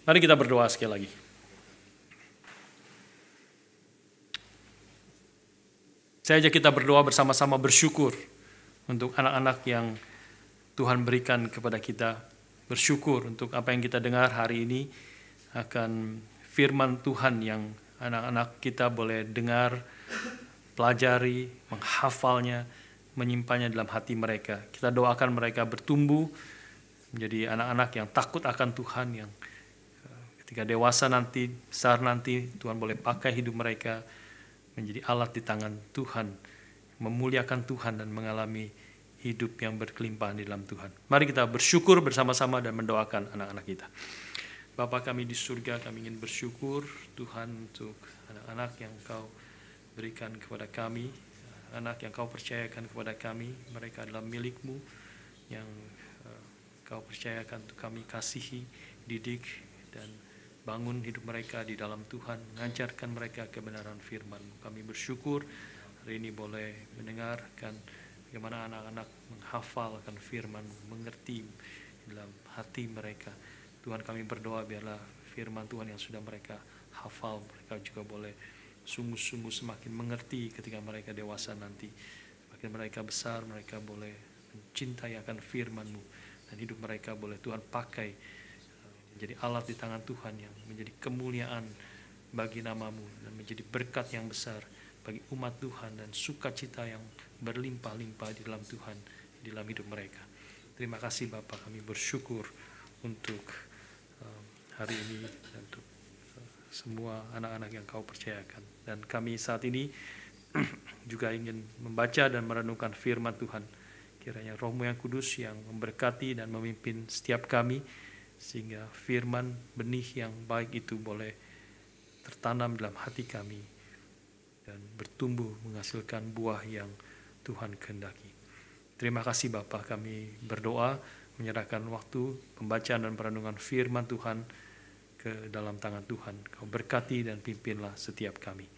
Mari kita berdoa sekali lagi. Saya ajak kita berdoa bersama-sama, bersyukur untuk anak-anak yang Tuhan berikan kepada kita. Bersyukur untuk apa yang kita dengar hari ini, akan firman Tuhan yang anak-anak kita boleh dengar, pelajari, menghafalnya, menyimpannya dalam hati mereka. Kita doakan mereka bertumbuh menjadi anak-anak yang takut akan Tuhan, yang ketika dewasa nanti, besar nanti, Tuhan boleh pakai hidup mereka menjadi alat di tangan Tuhan, memuliakan Tuhan dan mengalami hidup yang berkelimpahan di dalam Tuhan. Mari kita bersyukur bersama-sama dan mendoakan anak-anak kita. Bapa kami di surga, kami ingin bersyukur Tuhan untuk anak-anak yang Kau berikan kepada kami, anak yang Kau percayakan kepada kami. Mereka adalah milik-Mu yang Kau percayakan untuk kami kasihi, didik, dan bangun hidup mereka di dalam Tuhan, mengajarkan mereka kebenaran firman. Kami bersyukur hari ini boleh mendengarkan bagaimana anak-anak menghafal akan firman, mengerti dalam hati mereka. Tuhan, kami berdoa biarlah firman Tuhan yang sudah mereka hafal, mereka juga boleh sungguh-sungguh semakin mengerti ketika mereka dewasa nanti. Semakin mereka besar, mereka boleh mencintai akan firman-Mu, dan hidup mereka boleh Tuhan pakai menjadi alat di tangan Tuhan yang menjadi kemuliaan bagi nama-Mu dan menjadi berkat yang besar bagi umat Tuhan dan sukacita yang berlimpah-limpah di dalam Tuhan, di dalam hidup mereka. Terima kasih Bapa, kami bersyukur untuk hari ini dan untuk semua anak-anak yang Kau percayakan. Dan kami saat ini juga ingin membaca dan merenungkan firman Tuhan. Kiranya Roh-Mu yang kudus yang memberkati dan memimpin setiap kami, sehingga firman benih yang baik itu boleh tertanam dalam hati kami dan bertumbuh menghasilkan buah yang Tuhan kehendaki. Terima kasih Bapa, kami berdoa menyerahkan waktu pembacaan dan perenungan firman Tuhan ke dalam tangan Tuhan. Kau berkati dan pimpinlah setiap kami.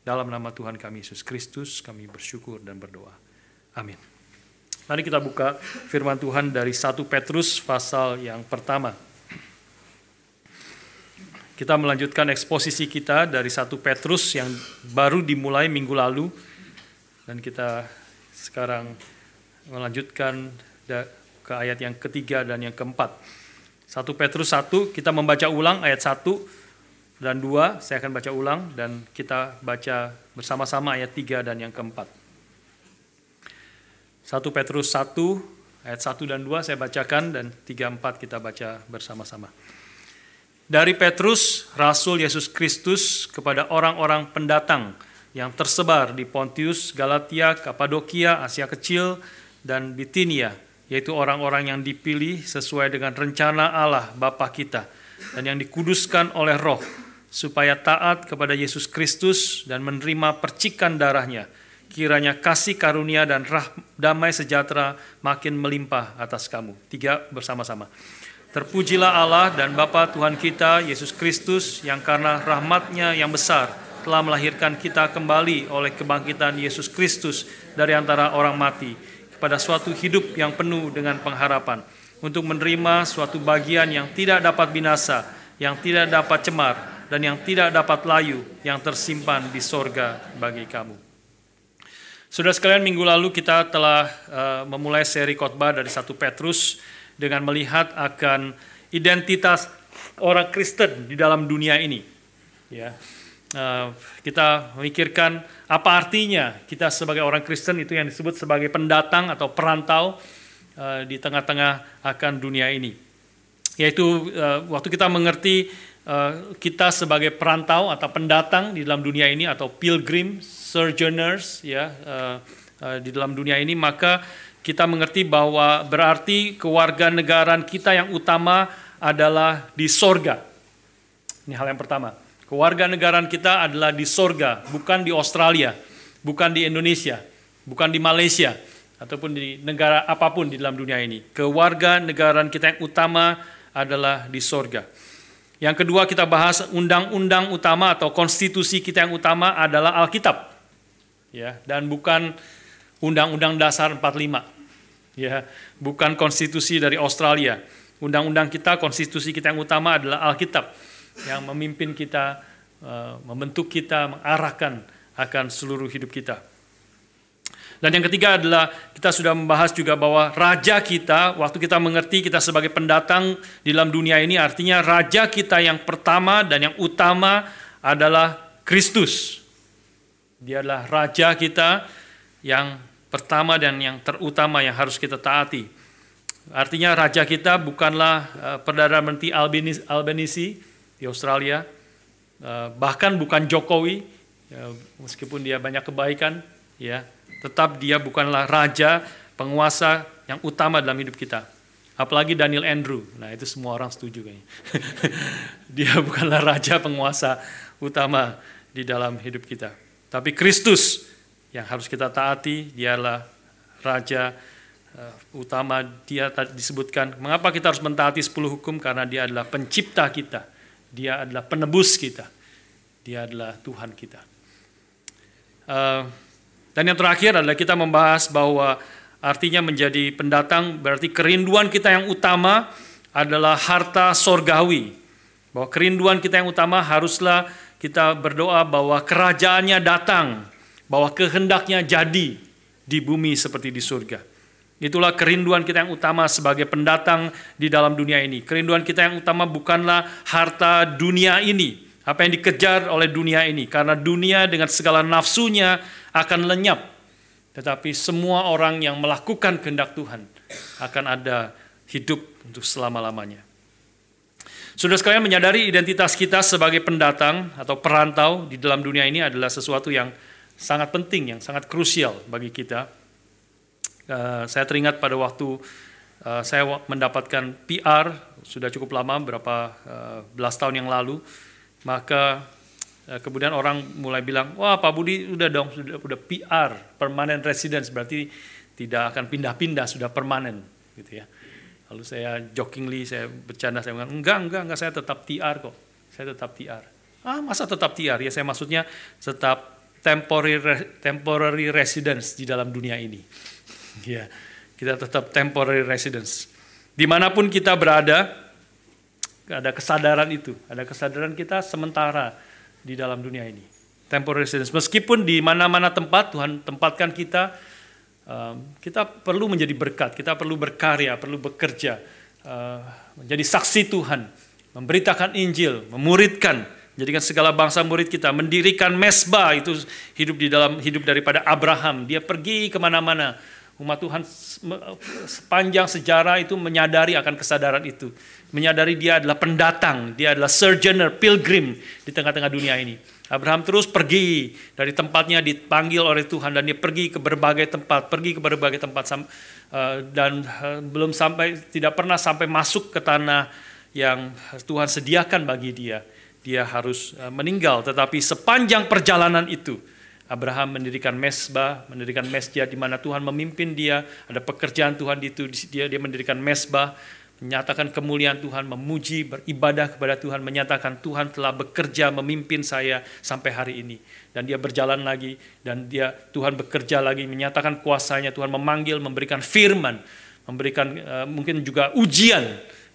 Dalam nama Tuhan kami Yesus Kristus kami bersyukur dan berdoa. Amin. Mari kita buka firman Tuhan dari 1 Petrus pasal yang pertama. Kita melanjutkan eksposisi kita dari 1 Petrus yang baru dimulai minggu lalu. Dan kita sekarang melanjutkan ke ayat yang ketiga dan yang keempat. 1 Petrus 1, kita membaca ulang ayat 1 dan 2. Saya akan baca ulang dan kita baca bersama-sama ayat 3 dan yang keempat. 1 Petrus 1, ayat 1 dan 2 saya bacakan dan 3, 4 kita baca bersama-sama. Dari Petrus, Rasul Yesus Kristus kepada orang-orang pendatang yang tersebar di Pontius, Galatia, Kapadokia, Asia Kecil, dan Bitinia, yaitu orang-orang yang dipilih sesuai dengan rencana Allah Bapa kita, dan yang dikuduskan oleh Roh, supaya taat kepada Yesus Kristus dan menerima percikan darahnya. Kiranya kasih karunia dan damai sejahtera makin melimpah atas kamu. 3 bersama-sama. Terpujilah Allah dan Bapa Tuhan kita, Yesus Kristus, yang karena rahmat-Nya yang besar telah melahirkan kita kembali oleh kebangkitan Yesus Kristus dari antara orang mati, kepada suatu hidup yang penuh dengan pengharapan, untuk menerima suatu bagian yang tidak dapat binasa, yang tidak dapat cemar, dan yang tidak dapat layu, yang tersimpan di sorga bagi kamu. Saudara sekalian, minggu lalu kita telah memulai seri khotbah dari 1 Petrus dengan melihat akan identitas orang Kristen di dalam dunia ini. Ya, kita memikirkan apa artinya kita sebagai orang Kristen, itu yang disebut sebagai pendatang atau perantau di tengah-tengah akan dunia ini. Yaitu waktu kita mengerti kita sebagai perantau atau pendatang di dalam dunia ini atau pilgrim, sojourners, ya, di dalam dunia ini, maka kita mengerti bahwa berarti kewarganegaraan kita yang utama adalah di sorga. Ini hal yang pertama. Kewarganegaraan kita adalah di sorga, bukan di Australia, bukan di Indonesia, bukan di Malaysia, ataupun di negara apapun di dalam dunia ini. Kewarganegaraan kita yang utama adalah di sorga. Yang kedua, kita bahas undang-undang utama atau konstitusi kita yang utama adalah Alkitab. Ya, dan bukan Undang-Undang Dasar 45. Ya, bukan konstitusi dari Australia. Undang-undang kita, konstitusi kita yang utama adalah Alkitab yang memimpin kita, membentuk kita, mengarahkan akan seluruh hidup kita. Dan yang ketiga adalah kita sudah membahas juga bahwa raja kita, waktu kita mengerti kita sebagai pendatang di dalam dunia ini, artinya raja kita yang pertama dan yang utama adalah Kristus. Dia adalah raja kita yang pertama dan yang terutama yang harus kita taati. Artinya raja kita bukanlah Perdana Menteri Albanese di Australia, bahkan bukan Jokowi, meskipun dia banyak kebaikan, ya. Tetap dia bukanlah raja, penguasa yang utama dalam hidup kita. Apalagi Daniel Andrew. Nah, itu semua orang setuju kayaknya. Dia bukanlah raja, penguasa utama di dalam hidup kita. Tapi Kristus yang harus kita taati, dialah raja utama. Dia disebutkan, mengapa kita harus mentaati 10 hukum? Karena dia adalah pencipta kita. Dia adalah penebus kita. Dia adalah Tuhan kita. Dan yang terakhir adalah kita membahas bahwa artinya menjadi pendatang berarti kerinduan kita yang utama adalah harta sorgawi. Bahwa kerinduan kita yang utama haruslah kita berdoa bahwa kerajaannya datang, bahwa kehendaknya jadi di bumi seperti di surga. Itulah kerinduan kita yang utama sebagai pendatang di dalam dunia ini. Kerinduan kita yang utama bukanlah harta dunia ini, apa yang dikejar oleh dunia ini, karena dunia dengan segala nafsunya akan lenyap. Tetapi semua orang yang melakukan kehendak Tuhan akan ada hidup untuk selama-lamanya. Saudara sekalian, menyadari identitas kita sebagai pendatang atau perantau di dalam dunia ini adalah sesuatu yang sangat penting, yang sangat krusial bagi kita. Saya teringat pada waktu saya mendapatkan PR, sudah cukup lama, berapa belas tahun yang lalu. Maka kemudian orang mulai bilang, wah Pak Budi udah dong, sudah PR, permanent residence, berarti tidak akan pindah-pindah, sudah permanen gitu ya. Lalu saya jokingly, saya bercanda, saya bilang, enggak, saya tetap TR kok, saya tetap TR. Masa tetap TR? Ya saya maksudnya tetap temporary residence di dalam dunia ini. Ya, kita tetap temporary residence. Dimanapun kita berada, ada kesadaran itu, ada kesadaran kita sementara di dalam dunia ini. Temporary residence. Meskipun di mana-mana tempat Tuhan tempatkan kita, kita perlu menjadi berkat, kita perlu berkarya, perlu bekerja, menjadi saksi Tuhan, memberitakan Injil, memuridkan, jadikan segala bangsa murid kita, mendirikan mesbah, itu hidup daripada Abraham. Dia pergi kemana-mana. Umat Tuhan sepanjang sejarah itu menyadari akan kesadaran itu. Menyadari dia adalah pendatang, dia adalah sojourner, pilgrim di tengah-tengah dunia ini. Abraham terus pergi dari tempatnya, dipanggil oleh Tuhan, dan dia pergi ke berbagai tempat, dan belum sampai, tidak pernah sampai masuk ke tanah yang Tuhan sediakan bagi dia. Dia harus meninggal, tetapi sepanjang perjalanan itu, Abraham mendirikan mesbah, mendirikan mesjid di mana Tuhan memimpin dia, ada pekerjaan Tuhan di itu, dia mendirikan mesbah, menyatakan kemuliaan Tuhan, memuji, beribadah kepada Tuhan, menyatakan Tuhan telah bekerja memimpin saya sampai hari ini. Dan dia berjalan lagi, dan Tuhan bekerja lagi, menyatakan kuasanya, Tuhan memanggil, memberikan firman, memberikan mungkin juga ujian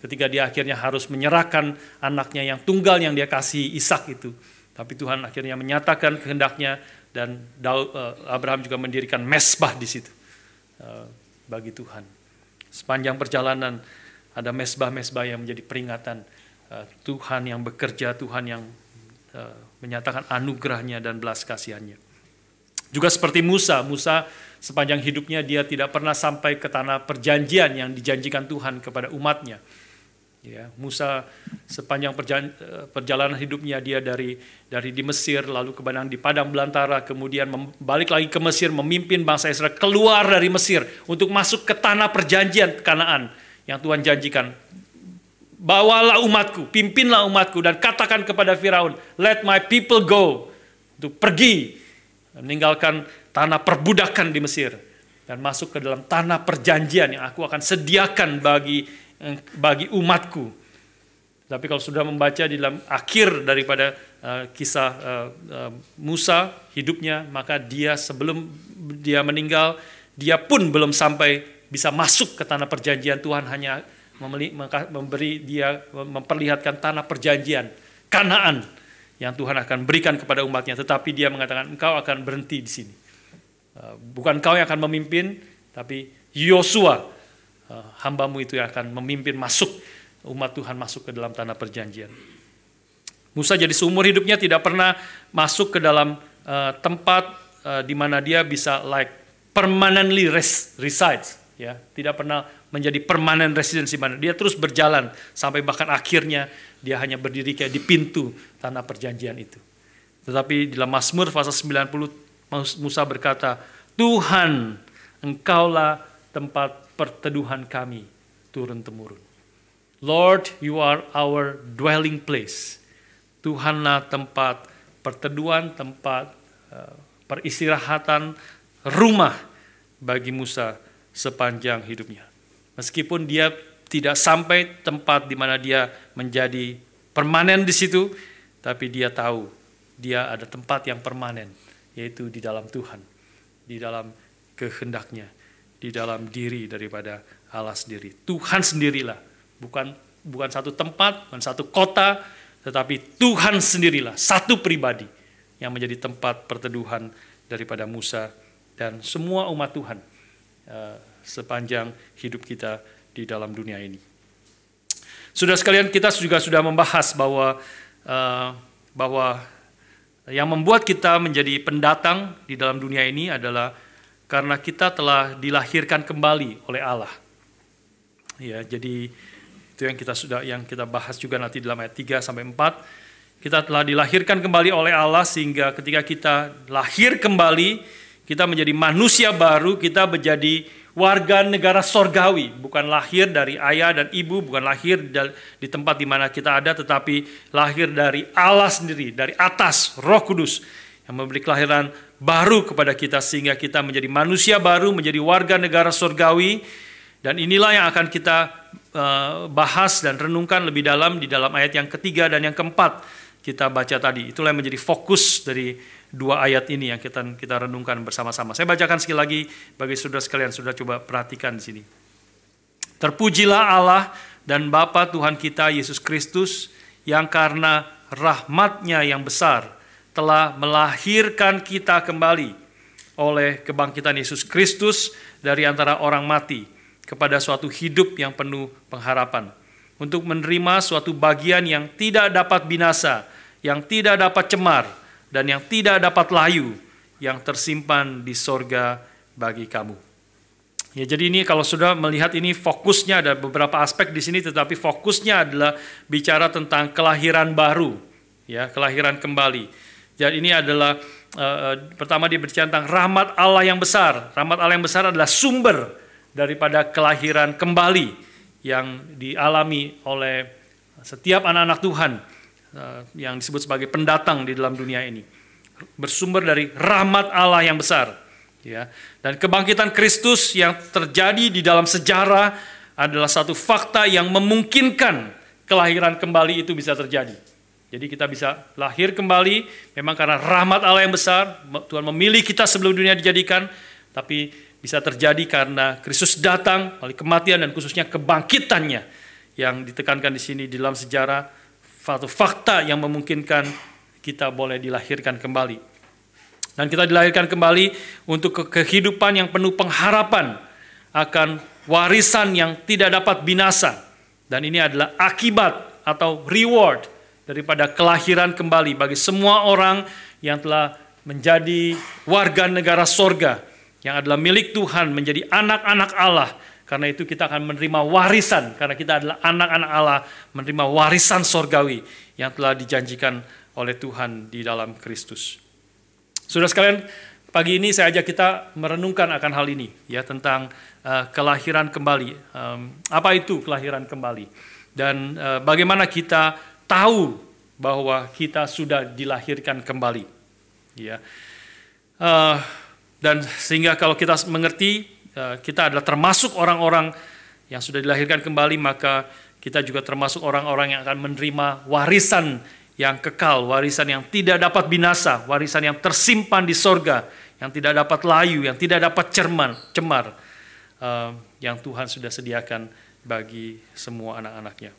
ketika dia akhirnya harus menyerahkan anaknya yang tunggal yang dia kasih, Ishak itu. Tapi Tuhan akhirnya menyatakan kehendaknya, dan Abraham juga mendirikan mesbah di situ bagi Tuhan. Sepanjang perjalanan ada mesbah-mesbah yang menjadi peringatan Tuhan yang bekerja, Tuhan yang menyatakan anugerahnya dan belas kasihannya. Juga seperti Musa sepanjang hidupnya dia tidak pernah sampai ke tanah perjanjian yang dijanjikan Tuhan kepada umatnya. Ya, Musa sepanjang perjalanan hidupnya dia dari di Mesir, lalu kemudian di padang belantara, kemudian balik lagi ke Mesir, memimpin bangsa Israel keluar dari Mesir untuk masuk ke tanah perjanjian Kanaan yang Tuhan janjikan. Bawalah umatku, pimpinlah umatku, dan katakan kepada Firaun, let my people go, untuk pergi meninggalkan tanah perbudakan di Mesir dan masuk ke dalam tanah perjanjian yang aku akan sediakan bagi umatku. Tapi kalau sudah membaca di dalam akhir daripada kisah Musa hidupnya, maka dia sebelum dia meninggal, dia pun belum sampai bisa masuk ke tanah perjanjian. Tuhan hanya memperlihatkan tanah perjanjian, Kanaan, yang Tuhan akan berikan kepada umatnya. Tetapi dia mengatakan, engkau akan berhenti di sini. Bukan engkau yang akan memimpin, tapi Yosua, hambamu itu yang akan memimpin umat Tuhan masuk ke dalam tanah perjanjian. Musa jadi seumur hidupnya tidak pernah masuk ke dalam tempat di mana dia bisa permanently resides, ya, tidak pernah menjadi permanent residence di mana dia terus berjalan sampai bahkan akhirnya dia hanya berdiri kayak di pintu tanah perjanjian itu. Tetapi dalam Mazmur pasal 90 Musa berkata, Tuhan, engkaulah tempat perteduhan kami turun-temurun. Lord, you are our dwelling place. Tuhanlah tempat perteduhan, tempat peristirahatan, rumah bagi Musa sepanjang hidupnya. Meskipun dia tidak sampai tempat di mana dia menjadi permanen di situ, tapi dia tahu dia ada tempat yang permanen, yaitu di dalam Tuhan, di dalam kehendaknya, di dalam diri daripada Allah sendiri. Tuhan sendirilah, bukan satu tempat, bukan satu kota, tetapi Tuhan sendirilah, satu pribadi yang menjadi tempat perteduhan daripada Musa dan semua umat Tuhan sepanjang hidup kita di dalam dunia ini. Saudara sekalian, kita juga sudah membahas bahwa yang membuat kita menjadi pendatang di dalam dunia ini adalah karena kita telah dilahirkan kembali oleh Allah. Ya, jadi itu yang kita bahas juga nanti dalam ayat 3 sampai 4. Kita telah dilahirkan kembali oleh Allah sehingga ketika kita lahir kembali, kita menjadi manusia baru, kita menjadi warga negara sorgawi. Bukan lahir dari ayah dan ibu, bukan lahir di tempat di mana kita ada, tetapi lahir dari Allah sendiri, dari atas, Roh Kudus yang memberi kelahiran baru kepada kita sehingga kita menjadi manusia baru, menjadi warga negara sorgawi. Dan inilah yang akan kita bahas dan renungkan lebih dalam di dalam ayat yang ketiga dan yang keempat kita baca tadi. Itulah yang menjadi fokus dari dua ayat ini yang kita renungkan bersama-sama. Saya bacakan sekali lagi bagi saudara sekalian, sudah coba perhatikan di sini. Terpujilah Allah dan Bapa Tuhan kita Yesus Kristus yang karena rahmat-Nya yang besar telah melahirkan kita kembali oleh kebangkitan Yesus Kristus dari antara orang mati kepada suatu hidup yang penuh pengharapan, untuk menerima suatu bagian yang tidak dapat binasa, yang tidak dapat cemar, dan yang tidak dapat layu, yang tersimpan di sorga bagi kamu. Ya, jadi ini kalau sudah melihat ini fokusnya ada beberapa aspek di sini, tetapi fokusnya adalah bicara tentang kelahiran baru, ya, kelahiran kembali. Jadi ini adalah pertama dia berbicara tentang rahmat Allah yang besar. Rahmat Allah yang besar adalah sumber daripada kelahiran kembali yang dialami oleh setiap anak-anak Tuhan yang disebut sebagai pendatang di dalam dunia ini. Bersumber dari rahmat Allah yang besar. Ya. Dan kebangkitan Kristus yang terjadi di dalam sejarah adalah satu fakta yang memungkinkan kelahiran kembali itu bisa terjadi. Jadi kita bisa lahir kembali memang karena rahmat Allah yang besar. Tuhan memilih kita sebelum dunia dijadikan, tapi bisa terjadi karena Kristus datang melalui kematian dan khususnya kebangkitannya yang ditekankan di sini di dalam sejarah, satu fakta yang memungkinkan kita boleh dilahirkan kembali. Dan kita dilahirkan kembali untuk kehidupan yang penuh pengharapan akan warisan yang tidak dapat binasa. Dan ini adalah akibat atau reward daripada kelahiran kembali bagi semua orang yang telah menjadi warga negara sorga, yang adalah milik Tuhan, menjadi anak-anak Allah. Karena itu kita akan menerima warisan, karena kita adalah anak-anak Allah, menerima warisan sorgawi yang telah dijanjikan oleh Tuhan di dalam Kristus. Saudara sekalian, pagi ini saya ajak kita merenungkan akan hal ini, ya, tentang kelahiran kembali. Apa itu kelahiran kembali? Dan bagaimana kita tahu bahwa kita sudah dilahirkan kembali, ya. Dan sehingga kalau kita mengerti kita adalah termasuk orang-orang yang sudah dilahirkan kembali, maka kita juga termasuk orang-orang yang akan menerima warisan yang kekal, warisan yang tidak dapat binasa, warisan yang tersimpan di sorga, yang tidak dapat layu, yang tidak dapat cemar, yang Tuhan sudah sediakan bagi semua anak-anaknya.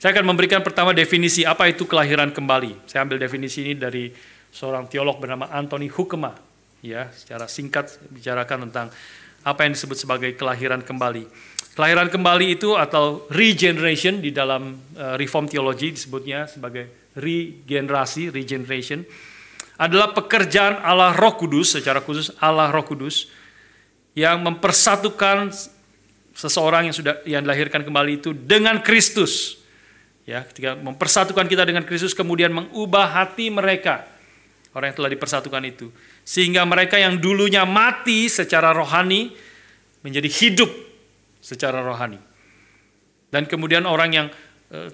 Saya akan memberikan pertama definisi apa itu kelahiran kembali. Saya ambil definisi ini dari seorang teolog bernama Anthony Hoekema. Ya, secara singkat bicarakan tentang apa yang disebut sebagai kelahiran kembali. Kelahiran kembali itu atau regeneration di dalam Reform Theology disebutnya sebagai regeneration adalah pekerjaan Allah Roh Kudus, secara khusus Allah Roh Kudus yang mempersatukan seseorang yang dilahirkan kembali itu dengan Kristus. Ya, ketika mempersatukan kita dengan Kristus, kemudian mengubah hati mereka, orang yang telah dipersatukan itu, sehingga mereka yang dulunya mati secara rohani menjadi hidup secara rohani. Dan kemudian orang yang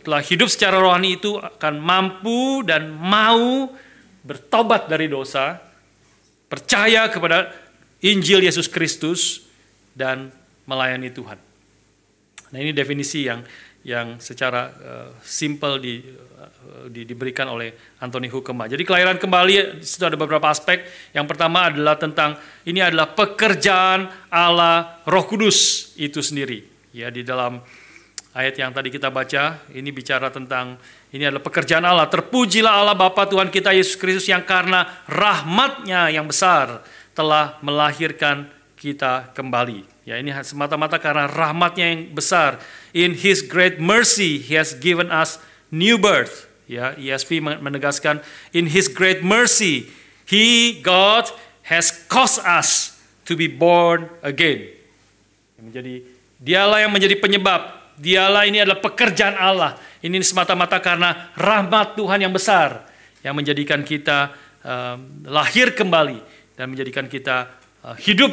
telah hidup secara rohani itu akan mampu dan mau bertobat dari dosa, percaya kepada Injil Yesus Kristus, dan melayani Tuhan. Nah, ini definisi yang secara simple diberikan oleh Anthony Hoekema. Jadi kelahiran kembali itu ada beberapa aspek. Yang pertama adalah tentang ini adalah pekerjaan Allah Roh Kudus itu sendiri. Ya, di dalam ayat yang tadi kita baca ini bicara tentang ini adalah pekerjaan Allah. Terpujilah Allah Bapa Tuhan kita Yesus Kristus yang karena rahmat-Nya yang besar telah melahirkan kita kembali. Ya, ini semata-mata karena rahmat-Nya yang besar. In His great mercy, He has given us new birth. Ya, ESV menegaskan, in His great mercy, God has caused us to be born again. Dialah yang menjadi penyebab. Dialah, ini adalah pekerjaan Allah. Ini semata-mata karena rahmat Tuhan yang besar yang menjadikan kita lahir kembali dan menjadikan kita hidup.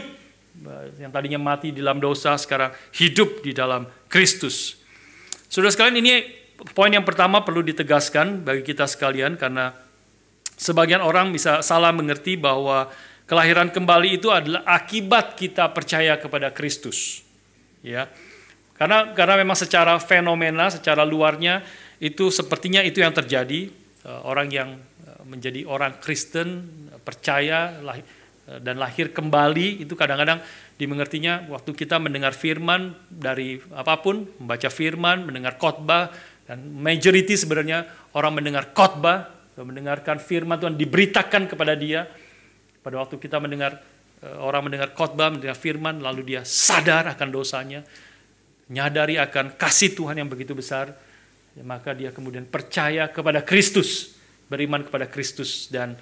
Yang tadinya mati di dalam dosa sekarang hidup di dalam Kristus. Saudara sekalian, ini poin yang pertama perlu ditegaskan bagi kita sekalian, karena sebagian orang bisa salah mengerti bahwa kelahiran kembali itu adalah akibat kita percaya kepada Kristus. Ya. Karena memang secara fenomena, secara luarnya itu sepertinya itu yang terjadi. Orang yang menjadi orang Kristen, percaya dan lahir kembali itu kadang-kadang dimengertinya waktu kita mendengar firman dari apapun, membaca firman, mendengar khotbah, dan majority sebenarnya orang mendengar khotbah, mendengarkan firman Tuhan diberitakan kepada dia. Pada waktu kita orang mendengar khotbah, mendengar firman, lalu dia sadar akan dosanya, menyadari akan kasih Tuhan yang begitu besar, maka dia kemudian percaya kepada Kristus, beriman kepada Kristus, dan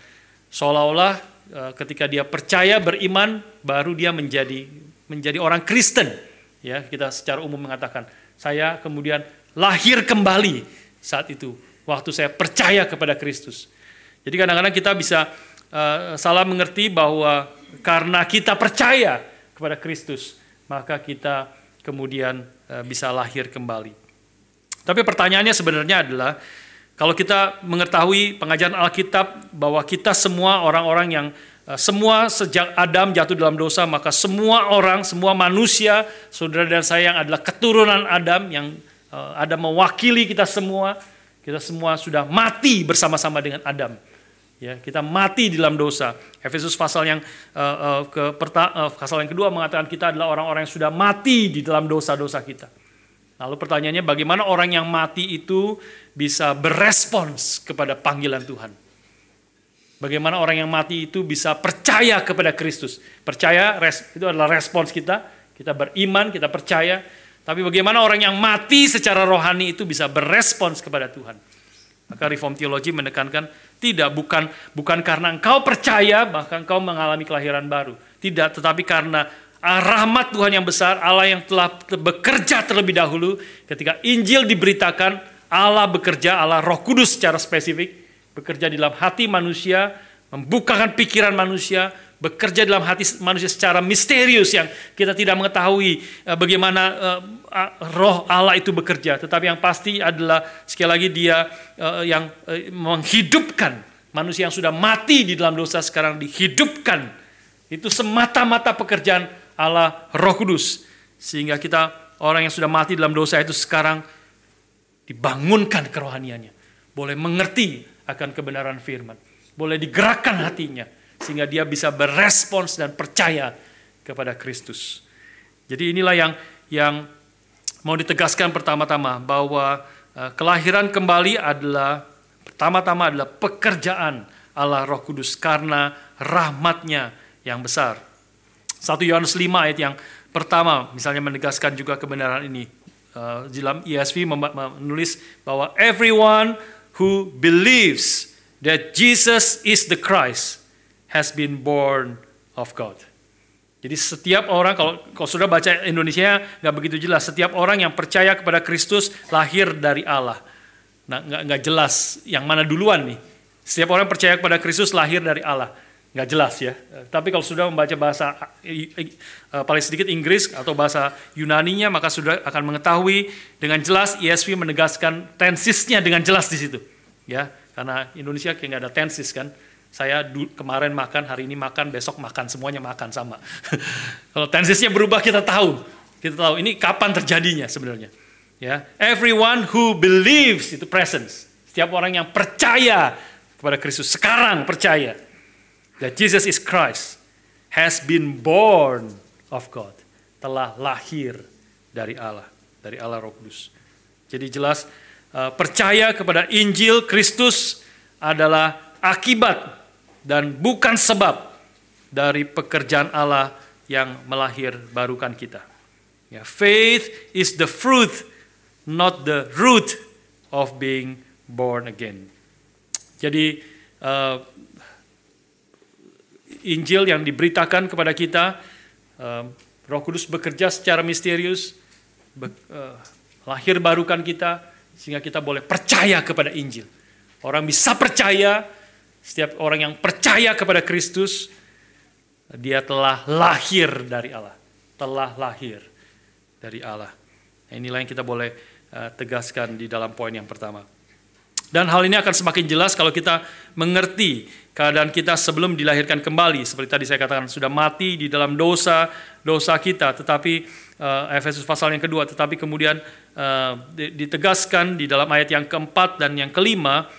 seolah-olah ketika dia percaya, beriman, baru dia menjadi orang Kristen. Ya, kita secara umum mengatakan, saya kemudian lahir kembali saat itu, waktu saya percaya kepada Kristus. Jadi kadang-kadang kita bisa salah mengerti bahwa karena kita percaya kepada Kristus, maka kita kemudian bisa lahir kembali. Tapi pertanyaannya sebenarnya adalah, kalau kita mengetahui pengajaran Alkitab bahwa kita semua orang-orang yang semua sejak Adam jatuh dalam dosa, maka semua orang, semua manusia, saudara dan saya yang adalah keturunan Adam, yang Adam mewakili kita semua sudah mati bersama-sama dengan Adam. Ya, kita mati di dalam dosa. Efesus pasal yang kedua mengatakan kita adalah orang-orang yang sudah mati di dalam dosa-dosa kita. Lalu pertanyaannya, bagaimana orang yang mati itu bisa berespons kepada panggilan Tuhan? Bagaimana orang yang mati itu bisa percaya kepada Kristus? Percaya itu adalah respons kita. Kita beriman, kita percaya. Tapi bagaimana orang yang mati secara rohani itu bisa berespons kepada Tuhan? Maka Reform Theology menekankan, bukan karena engkau percaya bahkan engkau mengalami kelahiran baru. Tidak, tetapi karena rahmat Tuhan yang besar, Allah yang telah bekerja terlebih dahulu. Ketika Injil diberitakan, Allah bekerja, Allah Roh Kudus secara spesifik, bekerja di dalam hati manusia, membukakan pikiran manusia, bekerja dalam hati manusia secara misterius yang kita tidak mengetahui bagaimana roh Allah itu bekerja. Tetapi yang pasti adalah, sekali lagi, dia yang menghidupkan manusia yang sudah mati di dalam dosa, sekarang dihidupkan. Itu semata-mata pekerjaan Allah Roh Kudus, sehingga kita orang yang sudah mati dalam dosa itu sekarang dibangunkan kerohaniannya, boleh mengerti akan kebenaran firman, boleh digerakkan hatinya sehingga dia bisa berespons dan percaya kepada Kristus. Jadi inilah yang mau ditegaskan pertama-tama bahwa kelahiran kembali adalah pertama-tama adalah pekerjaan Allah Roh Kudus karena rahmat-Nya yang besar. 1 Yohanes 5 ayat yang pertama misalnya menegaskan juga kebenaran ini. Di dalam ESV menulis bahwa everyone who believes that Jesus is the Christ has been born of God. Jadi setiap orang, kalau sudah baca Indonesia nggak begitu jelas, setiap orang yang percaya kepada Kristus lahir dari Allah. Nah, nggak jelas yang mana duluan nih. Setiap orang percaya kepada Kristus lahir dari Allah. Nggak jelas ya. Tapi kalau sudah membaca bahasa paling sedikit Inggris atau bahasa Yunaninya, maka sudah akan mengetahui dengan jelas. ESV menegaskan tensisnya dengan jelas di situ. Ya, karena Indonesia kayak nggak ada tensis kan. Saya kemarin makan, hari ini makan, besok makan, semuanya makan sama. Kalau tensisnya berubah kita tahu ini kapan terjadinya sebenarnya. Ya, everyone who believes itu presence. Setiap orang yang percaya kepada Kristus sekarang percaya that Jesus is Christ has been born of God, telah lahir dari Allah Roh Kudus. Jadi jelas percaya kepada Injil Kristus adalah akibat dan bukan sebab dari pekerjaan Allah yang melahir barukan kita. Ya, faith is the fruit, not the root of being born again. Jadi Injil yang diberitakan kepada kita, Roh Kudus bekerja secara misterius, lahir barukan kita, sehingga kita boleh percaya kepada Injil. Orang bisa percaya, setiap orang yang percaya kepada Kristus, dia telah lahir dari Allah. Telah lahir dari Allah. Nah, inilah yang kita boleh tegaskan di dalam poin yang pertama. Dan hal ini akan semakin jelas kalau kita mengerti keadaan kita sebelum dilahirkan kembali. Seperti tadi saya katakan, sudah mati di dalam dosa kita. Tetapi Efesus pasal yang kedua, tetapi kemudian ditegaskan di dalam ayat yang keempat dan yang kelima.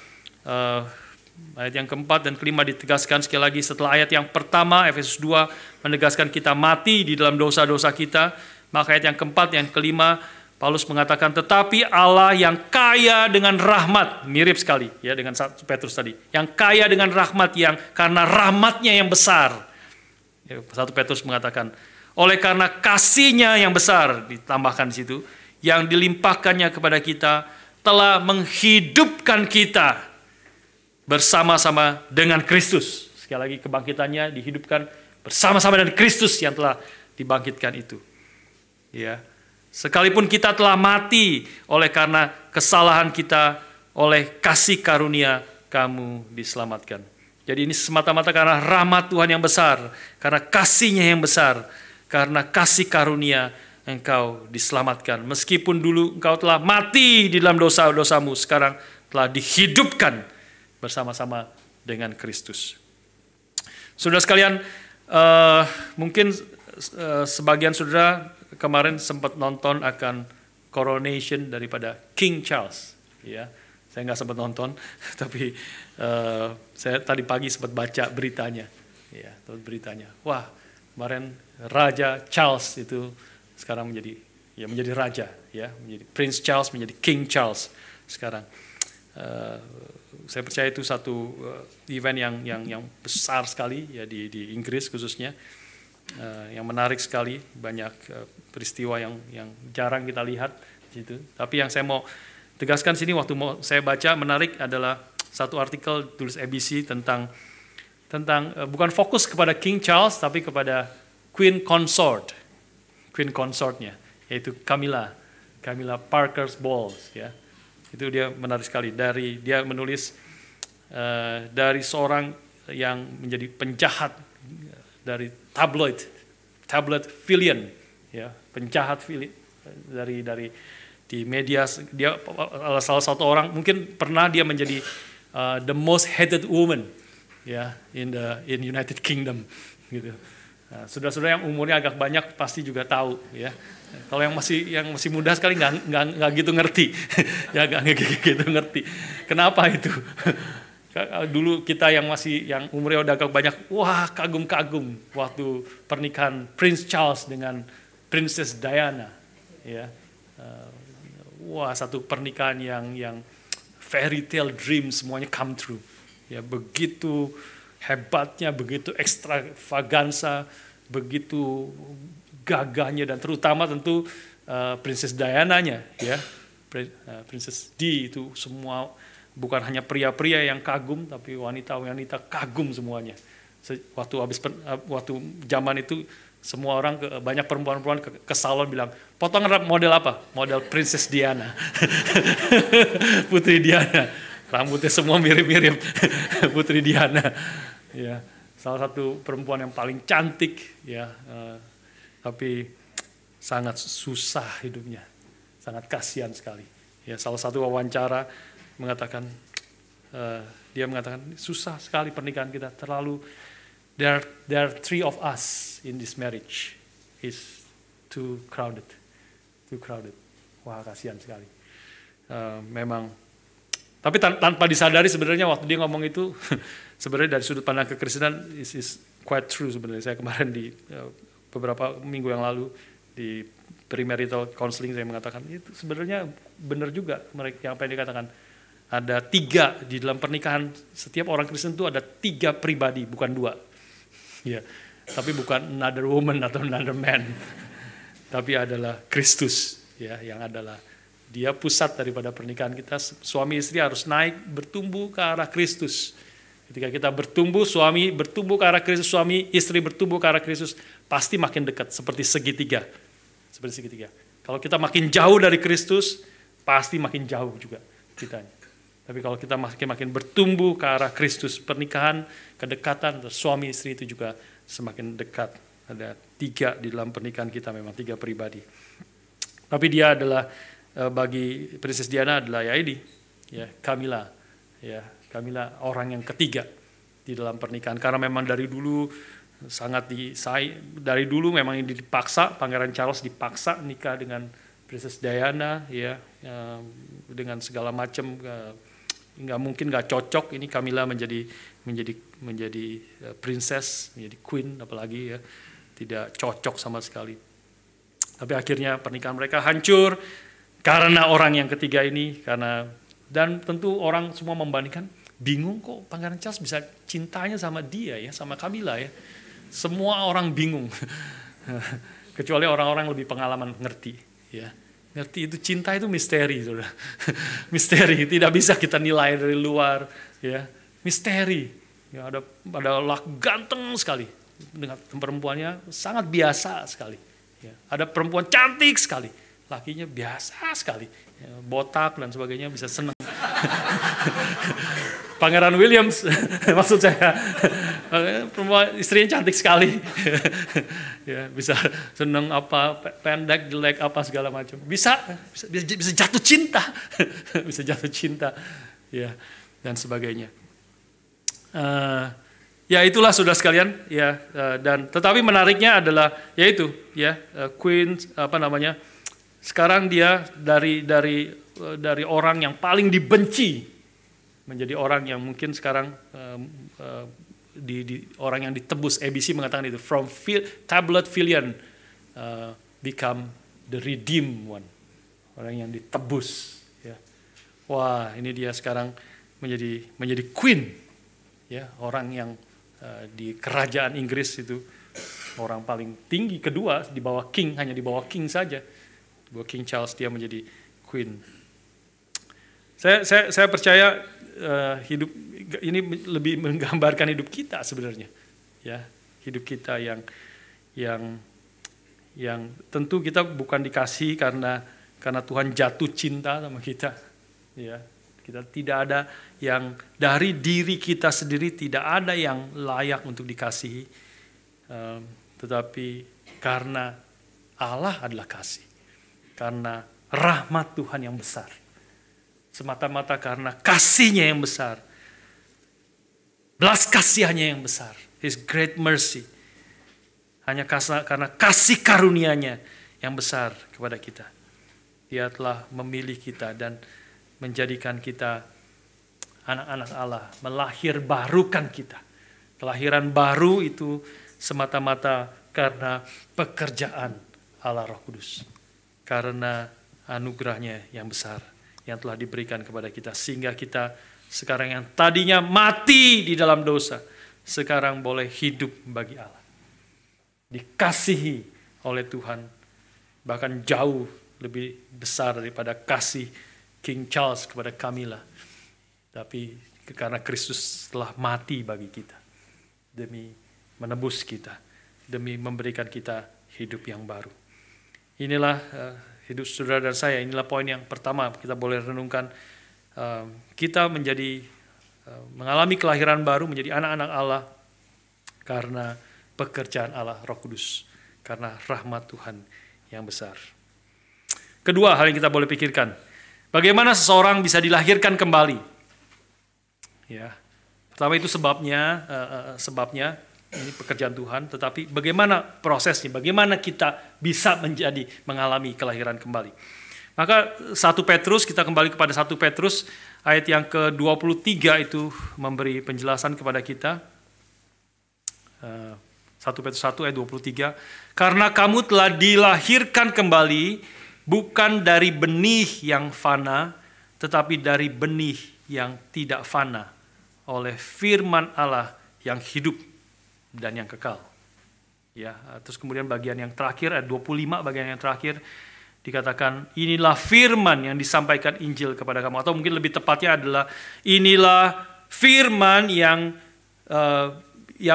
Ayat yang keempat dan kelima ditegaskan sekali lagi setelah ayat yang pertama, Efesus 2 menegaskan kita mati di dalam dosa-dosa kita. Maka ayat yang keempat, yang kelima, Paulus mengatakan, tetapi Allah yang kaya dengan rahmat, mirip sekali ya dengan 1 Petrus tadi, yang kaya dengan rahmat yang karena rahmatnya yang besar. 1 Petrus mengatakan, oleh karena kasihnya yang besar, ditambahkan di situ, yang dilimpahkannya kepada kita, telah menghidupkan kita bersama-sama dengan Kristus. Sekali lagi kebangkitannya dihidupkan bersama-sama dengan Kristus yang telah dibangkitkan itu. Ya. Sekalipun kita telah mati oleh karena kesalahan kita, oleh kasih karunia kamu diselamatkan. Jadi ini semata-mata karena rahmat Tuhan yang besar, karena kasih-Nya yang besar, karena kasih karunia engkau diselamatkan. Meskipun dulu engkau telah mati di dalam dosa-dosamu, sekarang telah dihidupkan bersama-sama dengan Kristus. Saudara sekalian, mungkin sebagian saudara kemarin sempat nonton akan coronation daripada King Charles. Ya, saya nggak sempat nonton, tapi saya tadi pagi sempat baca beritanya. Ya, beritanya. Wah, kemarin Raja Charles itu sekarang menjadi raja, ya, menjadi Prince Charles menjadi King Charles sekarang. Saya percaya itu satu event yang besar sekali ya di Inggris khususnya, yang menarik sekali, banyak peristiwa yang jarang kita lihat di situ. Tapi yang saya mau tegaskan sini waktu saya baca menarik adalah satu artikel tulis ABC tentang bukan fokus kepada King Charles tapi kepada Queen Consortnya, yaitu Camilla Parker Bowles ya. Itu dia menarik sekali, dia menulis dari seorang yang menjadi penjahat dari tabloid villain ya, penjahat villain dari di media. Dia salah satu orang, mungkin pernah dia menjadi the most hated woman ya in United Kingdom gitu. Nah, saudara-saudara yang umurnya agak banyak pasti juga tahu ya. Kalau yang masih muda sekali nggak gitu ngerti, ya nggak gitu ngerti. Kenapa itu? Dulu kita yang umurnya udah agak banyak, wah kagum-kagum waktu pernikahan Prince Charles dengan Princess Diana, ya. Wah, satu pernikahan yang fairy tale dream, semuanya come true. Ya, begitu hebatnya, begitu ekstravagansa, begitu gagahnya, dan terutama tentu Princess Diana-nya, ya. Princess Di itu semua bukan hanya pria-pria yang kagum, tapi wanita-wanita kagum semuanya. Waktu zaman itu semua orang, banyak perempuan-perempuan ke salon bilang, potongan model apa? Model Princess Diana. Putri Diana. Rambutnya semua mirip-mirip Putri Diana. Ya, salah satu perempuan yang paling cantik, ya, tapi sangat susah hidupnya. Sangat kasihan sekali. Ya, salah satu wawancara mengatakan, dia mengatakan, susah sekali pernikahan kita, terlalu there are three of us in this marriage, is too crowded. Wah, kasihan sekali. Memang, tapi tanpa disadari sebenarnya waktu dia ngomong itu, sebenarnya dari sudut pandang kekristenan is quite true sebenarnya. Saya kemarin di beberapa minggu yang lalu di premarital counseling saya mengatakan itu sebenarnya benar juga mereka yang apa yang dikatakan. Ada 3 di dalam pernikahan, setiap orang Kristen itu ada 3 pribadi, bukan 2. Ya, tapi bukan another woman atau another man, tapi adalah Kristus, ya, yang adalah dia pusat daripada pernikahan kita. Suami istri harus naik, bertumbuh ke arah Kristus. Ketika kita bertumbuh, suami bertumbuh ke arah Kristus, suami istri bertumbuh ke arah Kristus, pasti makin dekat, seperti segitiga. Kalau kita makin jauh dari Kristus, pasti makin jauh juga kitanya. Tapi kalau kita makin bertumbuh ke arah Kristus, pernikahan, kedekatan, suami istri itu juga semakin dekat. Ada 3 di dalam pernikahan kita, memang 3 pribadi. Tapi dia adalah, bagi Princess Diana adalah Camilla, orang yang ketiga di dalam pernikahan. Karena memang dari dulu dari dulu memang dipaksa, Pangeran Charles dipaksa nikah dengan Princess Diana, ya, dengan segala macam, nggak mungkin nggak cocok. Ini Camilla menjadi princess, menjadi queen, apalagi, ya, tidak cocok sama sekali. Tapi akhirnya pernikahan mereka hancur karena orang yang ketiga ini, dan tentu orang semua membandingkan, bingung kok Pangeran Charles bisa cintanya sama dia, ya, sama Camilla, ya. Semua orang bingung, kecuali orang-orang lebih pengalaman ngerti, ya. Ngerti itu cinta itu misteri, saudara. Misteri, tidak bisa kita nilai dari luar, ya. Misteri, ya, ada ganteng sekali, dengan perempuannya sangat biasa sekali, ya. Ada perempuan cantik sekali, lakinya biasa sekali, ya, botak dan sebagainya, bisa senang. Pangeran Williams, maksud saya, perempuan istrinya cantik sekali, ya, bisa seneng apa, pendek, jelek, apa segala macam, bisa jatuh cinta, bisa jatuh cinta, ya, dan sebagainya. Ya, itulah saudara sekalian, ya, dan tetapi menariknya adalah yaitu, ya, Queen, sekarang dia dari orang yang paling dibenci menjadi orang yang mungkin sekarang orang yang ditebus. ABC mengatakan itu, from tablet villain become the redeemed one, orang yang ditebus, ya. Wah, ini dia sekarang menjadi queen, ya, orang yang di kerajaan Inggris itu orang paling tinggi, kedua di bawah king, hanya di bawah king saja, di bawah King Charles dia menjadi queen. Saya percaya hidup ini lebih menggambarkan hidup kita sebenarnya, ya, hidup kita yang tentu kita bukan dikasih karena Tuhan jatuh cinta sama kita, ya. Kita tidak ada yang dari diri kita sendiri, tidak ada yang layak untuk dikasihi, tetapi karena Allah adalah kasih, karena rahmat Tuhan yang besar. Semata-mata karena kasih-Nya yang besar, belas kasihannya yang besar, His great mercy, hanya karena kasih karunia-Nya yang besar kepada kita. Dia telah memilih kita dan menjadikan kita anak-anak Allah, melahir barukan kita. Kelahiran baru itu semata-mata karena pekerjaan Allah Roh Kudus, karena anugerahnya yang besar yang telah diberikan kepada kita. Sehingga kita sekarang yang tadinya mati di dalam dosa, sekarang boleh hidup bagi Allah. Dikasihi oleh Tuhan, bahkan jauh lebih besar daripada kasih King Charles kepada Camilla. Tapi karena Kristus telah mati bagi kita, demi menebus kita, demi memberikan kita hidup yang baru. Inilah hidup saudara dan saya, inilah poin yang pertama kita boleh renungkan. Kita menjadi mengalami kelahiran baru, menjadi anak-anak Allah karena pekerjaan Allah Roh Kudus, karena rahmat Tuhan yang besar. Kedua hal yang kita boleh pikirkan, bagaimana seseorang bisa dilahirkan kembali. Ya, pertama itu sebabnya ini pekerjaan Tuhan, tetapi bagaimana prosesnya, bagaimana kita bisa mengalami kelahiran kembali. Maka 1 Petrus, kita kembali kepada 1 Petrus ayat yang ke-23 itu memberi penjelasan kepada kita. 1 Petrus 1 ayat 23, karena kamu telah dilahirkan kembali bukan dari benih yang fana, tetapi dari benih yang tidak fana, oleh firman Allah yang hidup dan yang kekal. Ya, terus kemudian bagian yang terakhir, ayat 25 bagian yang terakhir, dikatakan inilah firman yang disampaikan Injil kepada kamu. Atau mungkin lebih tepatnya adalah inilah firman yang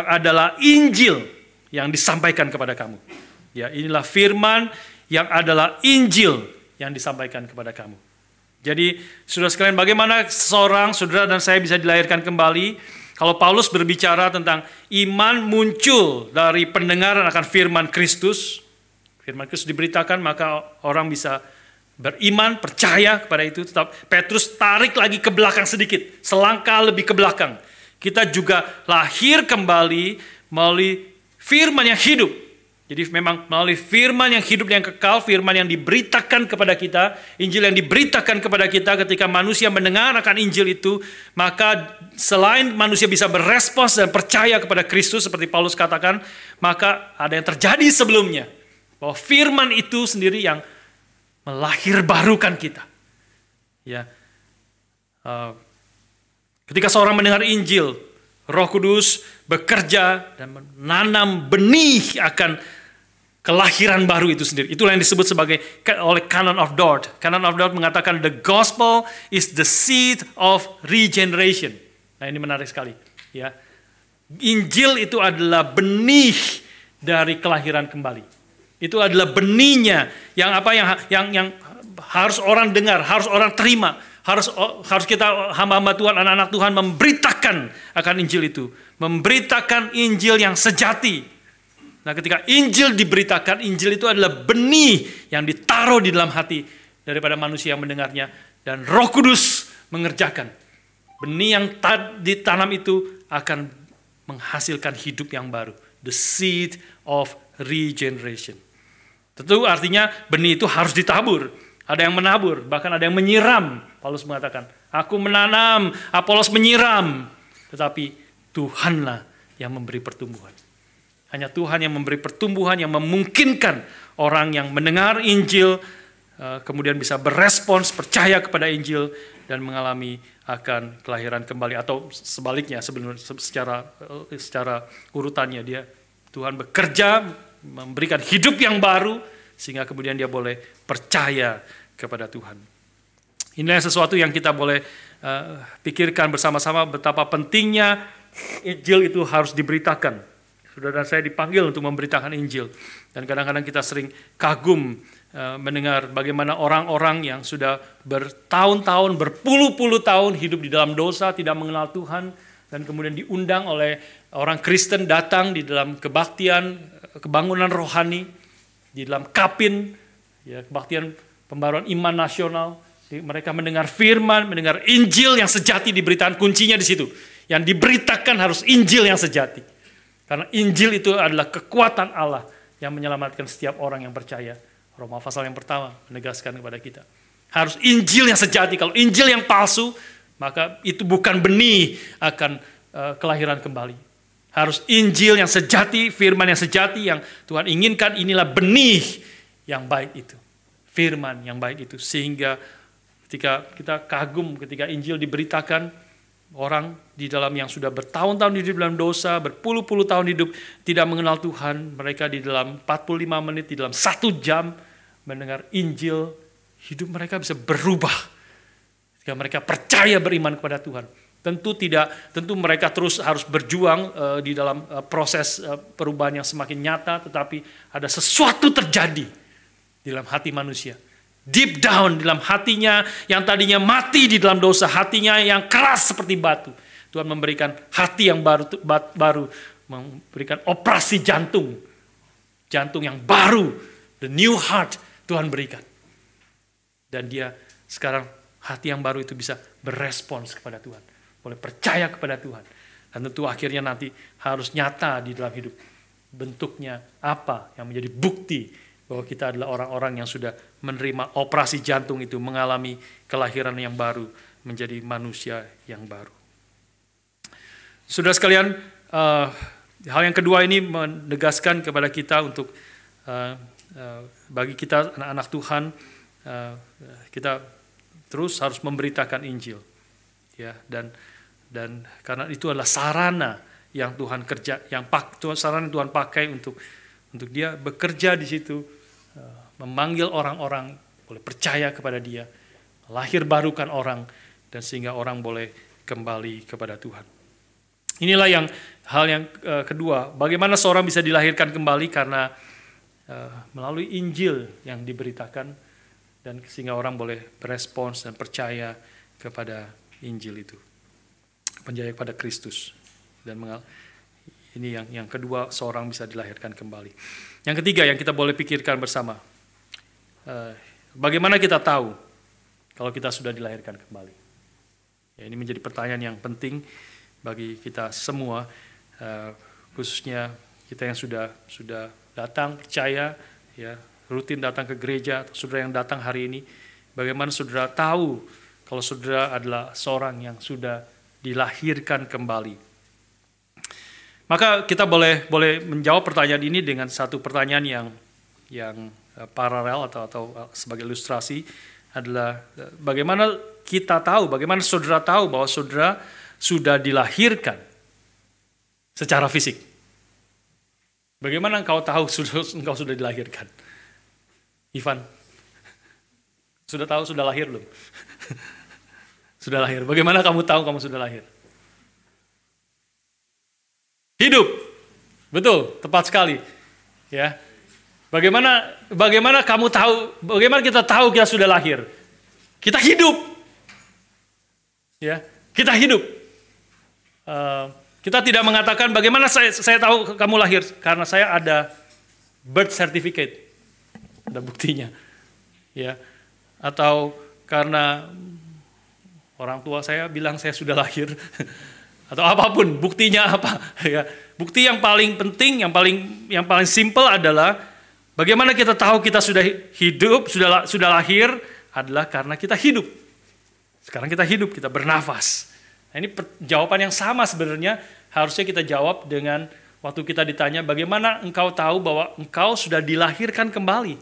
adalah Injil yang disampaikan kepada kamu. Ya, inilah firman yang adalah Injil yang disampaikan kepada kamu. Jadi, saudara sekalian, bagaimana seseorang, saudara dan saya bisa dilahirkan kembali? Kalau Paulus berbicara tentang iman muncul dari pendengaran akan firman Kristus, firman Kristus diberitakan, maka orang bisa beriman, percaya kepada itu. Tetap Petrus tarik lagi ke belakang sedikit, selangkah lebih ke belakang. Kita juga lahir kembali melalui firman yang hidup. Jadi memang melalui firman yang hidup yang kekal, firman yang diberitakan kepada kita, Injil yang diberitakan kepada kita. Ketika manusia mendengar akan Injil itu, maka selain manusia bisa berespons dan percaya kepada Kristus seperti Paulus katakan, maka ada yang terjadi sebelumnya. Bahwa firman itu sendiri yang melahirbarukan kita. Ya, ketika seorang mendengar Injil, Roh Kudus bekerja dan menanam benih akan kelahiran baru itu sendiri. Itulah yang disebut sebagai oleh Canon of Dort. Canon of Dort mengatakan the gospel is the seed of regeneration. Nah, ini menarik sekali. Ya, Injil itu adalah benih dari kelahiran kembali. Itu adalah benihnya yang harus orang dengar, harus orang terima, harus kita hamba-hamba Tuhan, anak-anak Tuhan memberitakan akan Injil itu, memberitakan Injil yang sejati. Nah, ketika Injil diberitakan, Injil itu adalah benih yang ditaruh di dalam hati daripada manusia yang mendengarnya, dan Roh Kudus mengerjakan. Benih yang ditanam itu akan menghasilkan hidup yang baru, the seed of regeneration. Tentu artinya benih itu harus ditabur. Ada yang menabur, bahkan ada yang menyiram. Paulus mengatakan, aku menanam, Apolos menyiram. Tetapi Tuhanlah yang memberi pertumbuhan. Hanya Tuhan yang memberi pertumbuhan, yang memungkinkan orang yang mendengar Injil, kemudian bisa berespons, percaya kepada Injil, dan mengalami akan kelahiran kembali. Atau sebaliknya, secara urutannya, Tuhan bekerja, memberikan hidup yang baru, sehingga kemudian dia boleh percaya kepada Tuhan. Inilah sesuatu yang kita boleh pikirkan bersama-sama, betapa pentingnya Injil itu harus diberitakan. Saudara dan saya dipanggil untuk memberitakan Injil. Dan kadang-kadang kita sering kagum mendengar bagaimana orang-orang yang sudah bertahun-tahun, berpuluh-puluh tahun hidup di dalam dosa, tidak mengenal Tuhan, dan kemudian diundang oleh orang Kristen datang di dalam kebaktian, kebangunan rohani, di dalam kapin, ya, kebaktian pembaruan iman nasional. Mereka mendengar firman, mendengar Injil yang sejati diberitakan, kuncinya di situ. Yang diberitakan harus Injil yang sejati. Karena Injil itu adalah kekuatan Allah yang menyelamatkan setiap orang yang percaya. Roma pasal yang pertama menegaskan kepada kita. Harus Injil yang sejati. Kalau Injil yang palsu, maka itu bukan benih akan kelahiran kembali. Harus Injil yang sejati, firman yang sejati yang Tuhan inginkan, inilah benih yang baik itu. firman yang baik itu. Sehingga ketika kita kagum ketika Injil diberitakan, orang di dalam yang sudah bertahun-tahun hidup dalam dosa, berpuluh-puluh tahun hidup tidak mengenal Tuhan, mereka di dalam 45 menit, di dalam 1 jam mendengar Injil, hidup mereka bisa berubah. Ketika mereka percaya beriman kepada Tuhan. Tentu mereka terus harus berjuang di dalam proses perubahan yang semakin nyata, tetapi ada sesuatu terjadi di dalam hati manusia. Deep down, di dalam hatinya yang tadinya mati di dalam dosa, hatinya yang keras seperti batu. Tuhan memberikan hati yang baru, memberikan operasi jantung yang baru, the new heart Tuhan berikan. Dan dia sekarang hati yang baru itu bisa berespons kepada Tuhan, boleh percaya kepada Tuhan. Dan tentu akhirnya nanti harus nyata di dalam hidup. Bentuknya apa yang menjadi bukti bahwa kita adalah orang-orang yang sudah menerima operasi jantung itu, mengalami kelahiran yang baru, menjadi manusia yang baru. Saudara sekalian, hal yang kedua ini menegaskan kepada kita untuk bagi kita anak-anak Tuhan, kita terus harus memberitakan Injil, ya, dan karena itu adalah sarana yang Tuhan sarana yang Tuhan pakai untuk dia bekerja di situ. Memanggil orang-orang boleh percaya kepada dia, lahir barukan orang, dan sehingga orang boleh kembali kepada Tuhan. Inilah hal yang kedua, bagaimana seorang bisa dilahirkan kembali karena melalui Injil yang diberitakan, dan sehingga orang boleh berespons dan percaya kepada Injil itu, percaya kepada Kristus. Dan ini yang kedua, seorang bisa dilahirkan kembali. Yang ketiga yang kita boleh pikirkan bersama, bagaimana kita tahu kalau kita sudah dilahirkan kembali? Ya, ini menjadi pertanyaan yang penting bagi kita semua, khususnya kita yang sudah datang percaya, ya, rutin datang ke gereja, atau saudara yang datang hari ini. Bagaimana saudara tahu kalau saudara adalah seorang yang sudah dilahirkan kembali? Maka kita boleh menjawab pertanyaan ini dengan satu pertanyaan yang paralel atau sebagai ilustrasi, adalah bagaimana kita tahu, bagaimana saudara tahu bahwa saudara sudah dilahirkan secara fisik? Bagaimana engkau tahu engkau sudah dilahirkan? Ivan, sudah tahu sudah lahir belum? Sudah lahir. Bagaimana kamu tahu kamu sudah lahir? Hidup, betul, tepat sekali, ya. Bagaimana kamu tahu? Bagaimana kita tahu kita sudah lahir? Kita hidup, ya. Kita hidup. Kita tidak mengatakan bagaimana saya tahu kamu lahir, karena saya ada birth certificate, ada buktinya, ya. Atau karena orang tua saya bilang saya sudah lahir. Atau apapun, buktinya apa, ya. Bukti yang paling penting, yang paling simple adalah bagaimana kita tahu kita sudah hidup, sudah lahir, adalah karena kita hidup. Sekarang kita hidup, kita bernafas. Nah, ini jawaban yang sama sebenarnya harusnya kita jawab dengan waktu kita ditanya bagaimana engkau tahu bahwa engkau sudah dilahirkan kembali.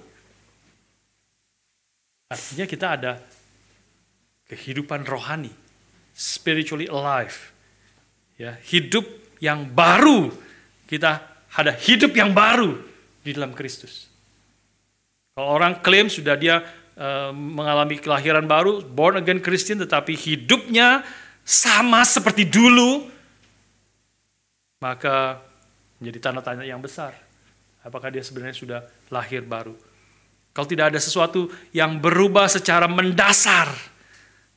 Artinya kita ada kehidupan rohani, spiritually alive. Ya, hidup yang baru, kita ada hidup yang baru di dalam Kristus. Kalau orang klaim sudah dia mengalami kelahiran baru, born again Christian, tetapi hidupnya sama seperti dulu, maka menjadi tanda tanya yang besar. Apakah dia sebenarnya sudah lahir baru? Kalau tidak ada sesuatu yang berubah secara mendasar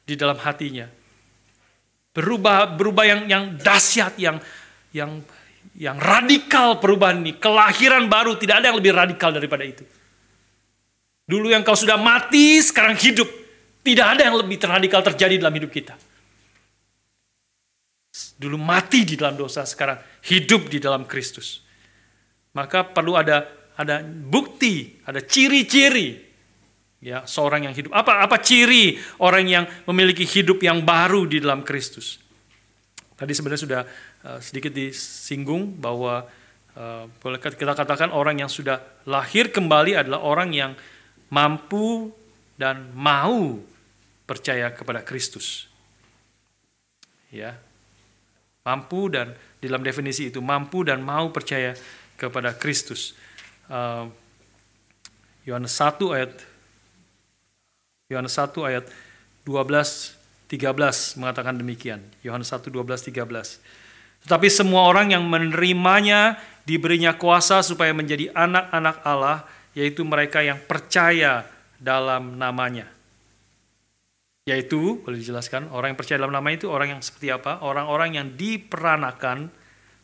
di dalam hatinya, berubah yang dahsyat, yang radikal perubahan ini, kelahiran baru, tidak ada yang lebih radikal daripada itu. Dulu yang kau sudah mati, sekarang hidup. Tidak ada yang lebih radikal terjadi dalam hidup kita. Dulu mati di dalam dosa, sekarang hidup di dalam Kristus. Maka perlu ada bukti, ada ciri-ciri. Ya, seorang yang hidup. Apa ciri orang yang memiliki hidup yang baru di dalam Kristus? Tadi sebenarnya sudah sedikit disinggung bahwa boleh kita katakan orang yang sudah lahir kembali adalah orang yang mampu dan mau percaya kepada Kristus. Ya. Mampu dan di dalam definisi itu mampu dan mau percaya kepada Kristus. Yohanes 1 ayat 12-13 mengatakan demikian. Yohanes 1, 12-13. Tetapi semua orang yang menerimanya diberinya kuasa supaya menjadi anak-anak Allah, yaitu mereka yang percaya dalam namanya. Yaitu, boleh dijelaskan, orang yang percaya dalam nama itu orang yang seperti apa? Orang-orang yang diperanakan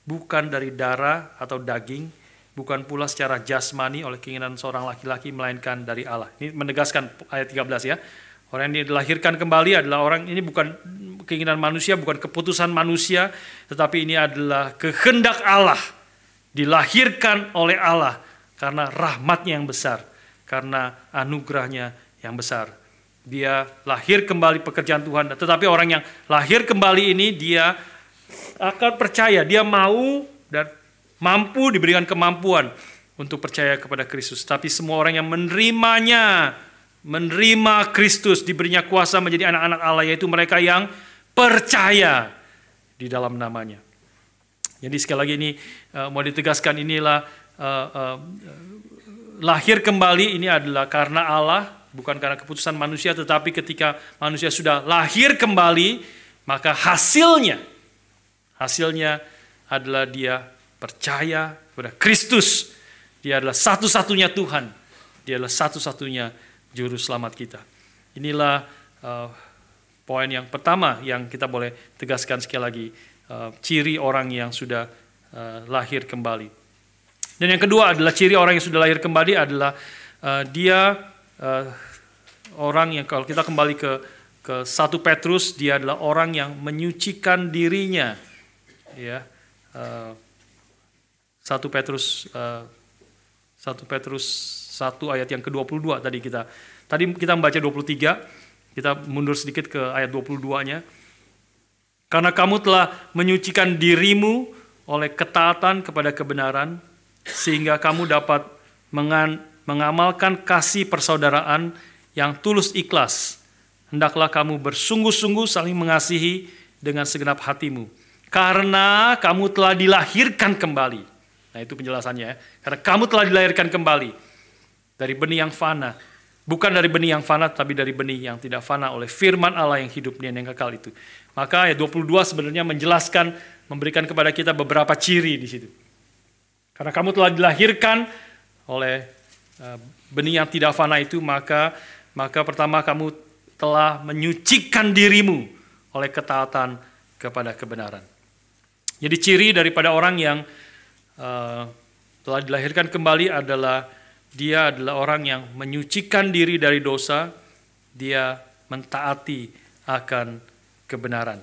bukan dari darah atau daging, bukan pula secara jasmani oleh keinginan seorang laki-laki, melainkan dari Allah. Ini menegaskan ayat 13 ya. Orang yang dilahirkan kembali adalah orang, ini bukan keinginan manusia, bukan keputusan manusia, tetapi ini adalah kehendak Allah. Dilahirkan oleh Allah karena rahmatnya yang besar, karena anugerahnya yang besar. Dia lahir kembali pekerjaan Tuhan, tetapi orang yang lahir kembali ini dia akan percaya, dia mau dan mampu, diberikan kemampuan untuk percaya kepada Kristus. Tapi semua orang yang menerimanya, menerima Kristus, diberinya kuasa menjadi anak-anak Allah, yaitu mereka yang percaya di dalam namanya. Jadi sekali lagi ini mau ditegaskan, inilah lahir kembali ini adalah karena Allah, bukan karena keputusan manusia, tetapi ketika manusia sudah lahir kembali, maka hasilnya adalah dia percaya kepada Kristus. Dia adalah satu-satunya Tuhan. Dia adalah satu-satunya juru selamat kita. Inilah poin yang pertama yang kita boleh tegaskan sekali lagi, ciri orang yang sudah lahir kembali. Dan yang kedua adalah ciri orang yang sudah lahir kembali adalah dia orang yang, kalau kita kembali ke 1 Petrus, dia adalah orang yang menyucikan dirinya. Ya, 1 Petrus 1 ayat yang ke-22 tadi kita membaca 23, kita mundur sedikit ke ayat 22-nya. Karena kamu telah menyucikan dirimu oleh ketaatan kepada kebenaran, sehingga kamu dapat mengamalkan kasih persaudaraan yang tulus ikhlas. Hendaklah kamu bersungguh-sungguh saling mengasihi dengan segenap hatimu, karena kamu telah dilahirkan kembali. Nah, itu penjelasannya ya. Karena kamu telah dilahirkan kembali dari benih yang fana, bukan dari benih yang fana, tapi dari benih yang tidak fana oleh firman Allah yang hidup dan yang kekal itu. Maka ayat 22 sebenarnya menjelaskan, memberikan kepada kita beberapa ciri di situ. Karena kamu telah dilahirkan oleh benih yang tidak fana itu, maka pertama kamu telah menyucikan dirimu oleh ketaatan kepada kebenaran. Jadi ciri daripada orang yang telah dilahirkan kembali adalah dia adalah orang yang menyucikan diri dari dosa, dia mentaati akan kebenaran.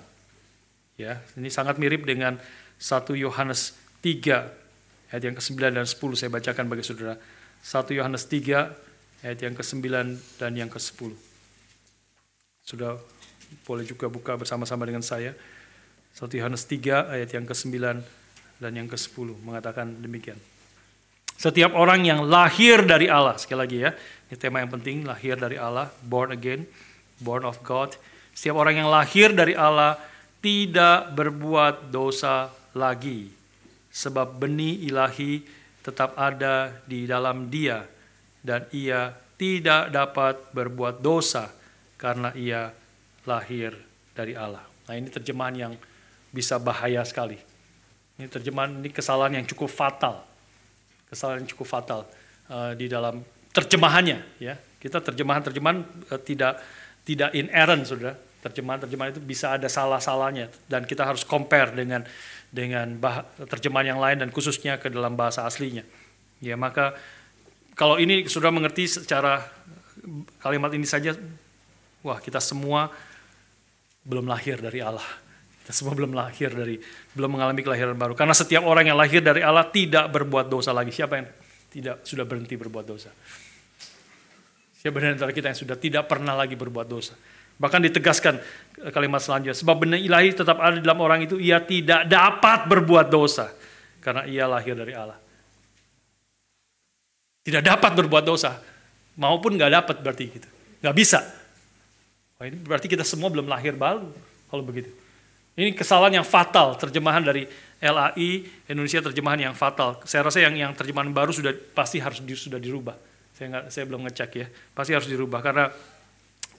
Ya, ini sangat mirip dengan 1 Yohanes 3 ayat yang ke-9 dan 10, saya bacakan bagi saudara. 1 Yohanes 3 ayat yang ke-9 dan yang ke-10. Sudah boleh juga buka bersama-sama dengan saya. 1 Yohanes 3 ayat yang ke-9 dan yang ke-10 mengatakan demikian. Setiap orang yang lahir dari Allah, sekali lagi ya, ini tema yang penting, lahir dari Allah, born again, born of God. Setiap orang yang lahir dari Allah tidak berbuat dosa lagi, sebab benih ilahi tetap ada di dalam dia, dan ia tidak dapat berbuat dosa karena ia lahir dari Allah. Nah, ini terjemahan yang bisa bahaya sekali. Ini terjemahan, ini kesalahan yang cukup fatal. Kesalahan yang cukup fatal di dalam terjemahannya. Ya, kita terjemahan tidak inerrant, saudara. Terjemahan itu bisa ada salah-salahnya, dan kita harus compare dengan terjemahan yang lain dan khususnya ke dalam bahasa aslinya. Ya, maka kalau ini sudah mengerti secara kalimat ini saja, wah, kita semua belum lahir dari Allah. Kita semua belum mengalami kelahiran baru. Karena setiap orang yang lahir dari Allah tidak berbuat dosa lagi. Siapa yang sudah berhenti berbuat dosa? Siapa dari antara kita yang sudah tidak pernah lagi berbuat dosa? Bahkan ditegaskan kalimat selanjutnya, sebab benih ilahi tetap ada dalam orang itu, ia tidak dapat berbuat dosa karena ia lahir dari Allah. Tidak dapat berbuat dosa Maupun nggak dapat berarti gitu. Nggak bisa. Wah, ini berarti kita semua belum lahir baru kalau begitu. Ini kesalahan yang fatal, terjemahan dari LAI Indonesia, terjemahan yang fatal. Saya rasa yang terjemahan baru pasti harus sudah dirubah. Saya belum ngecek ya. Pasti harus dirubah karena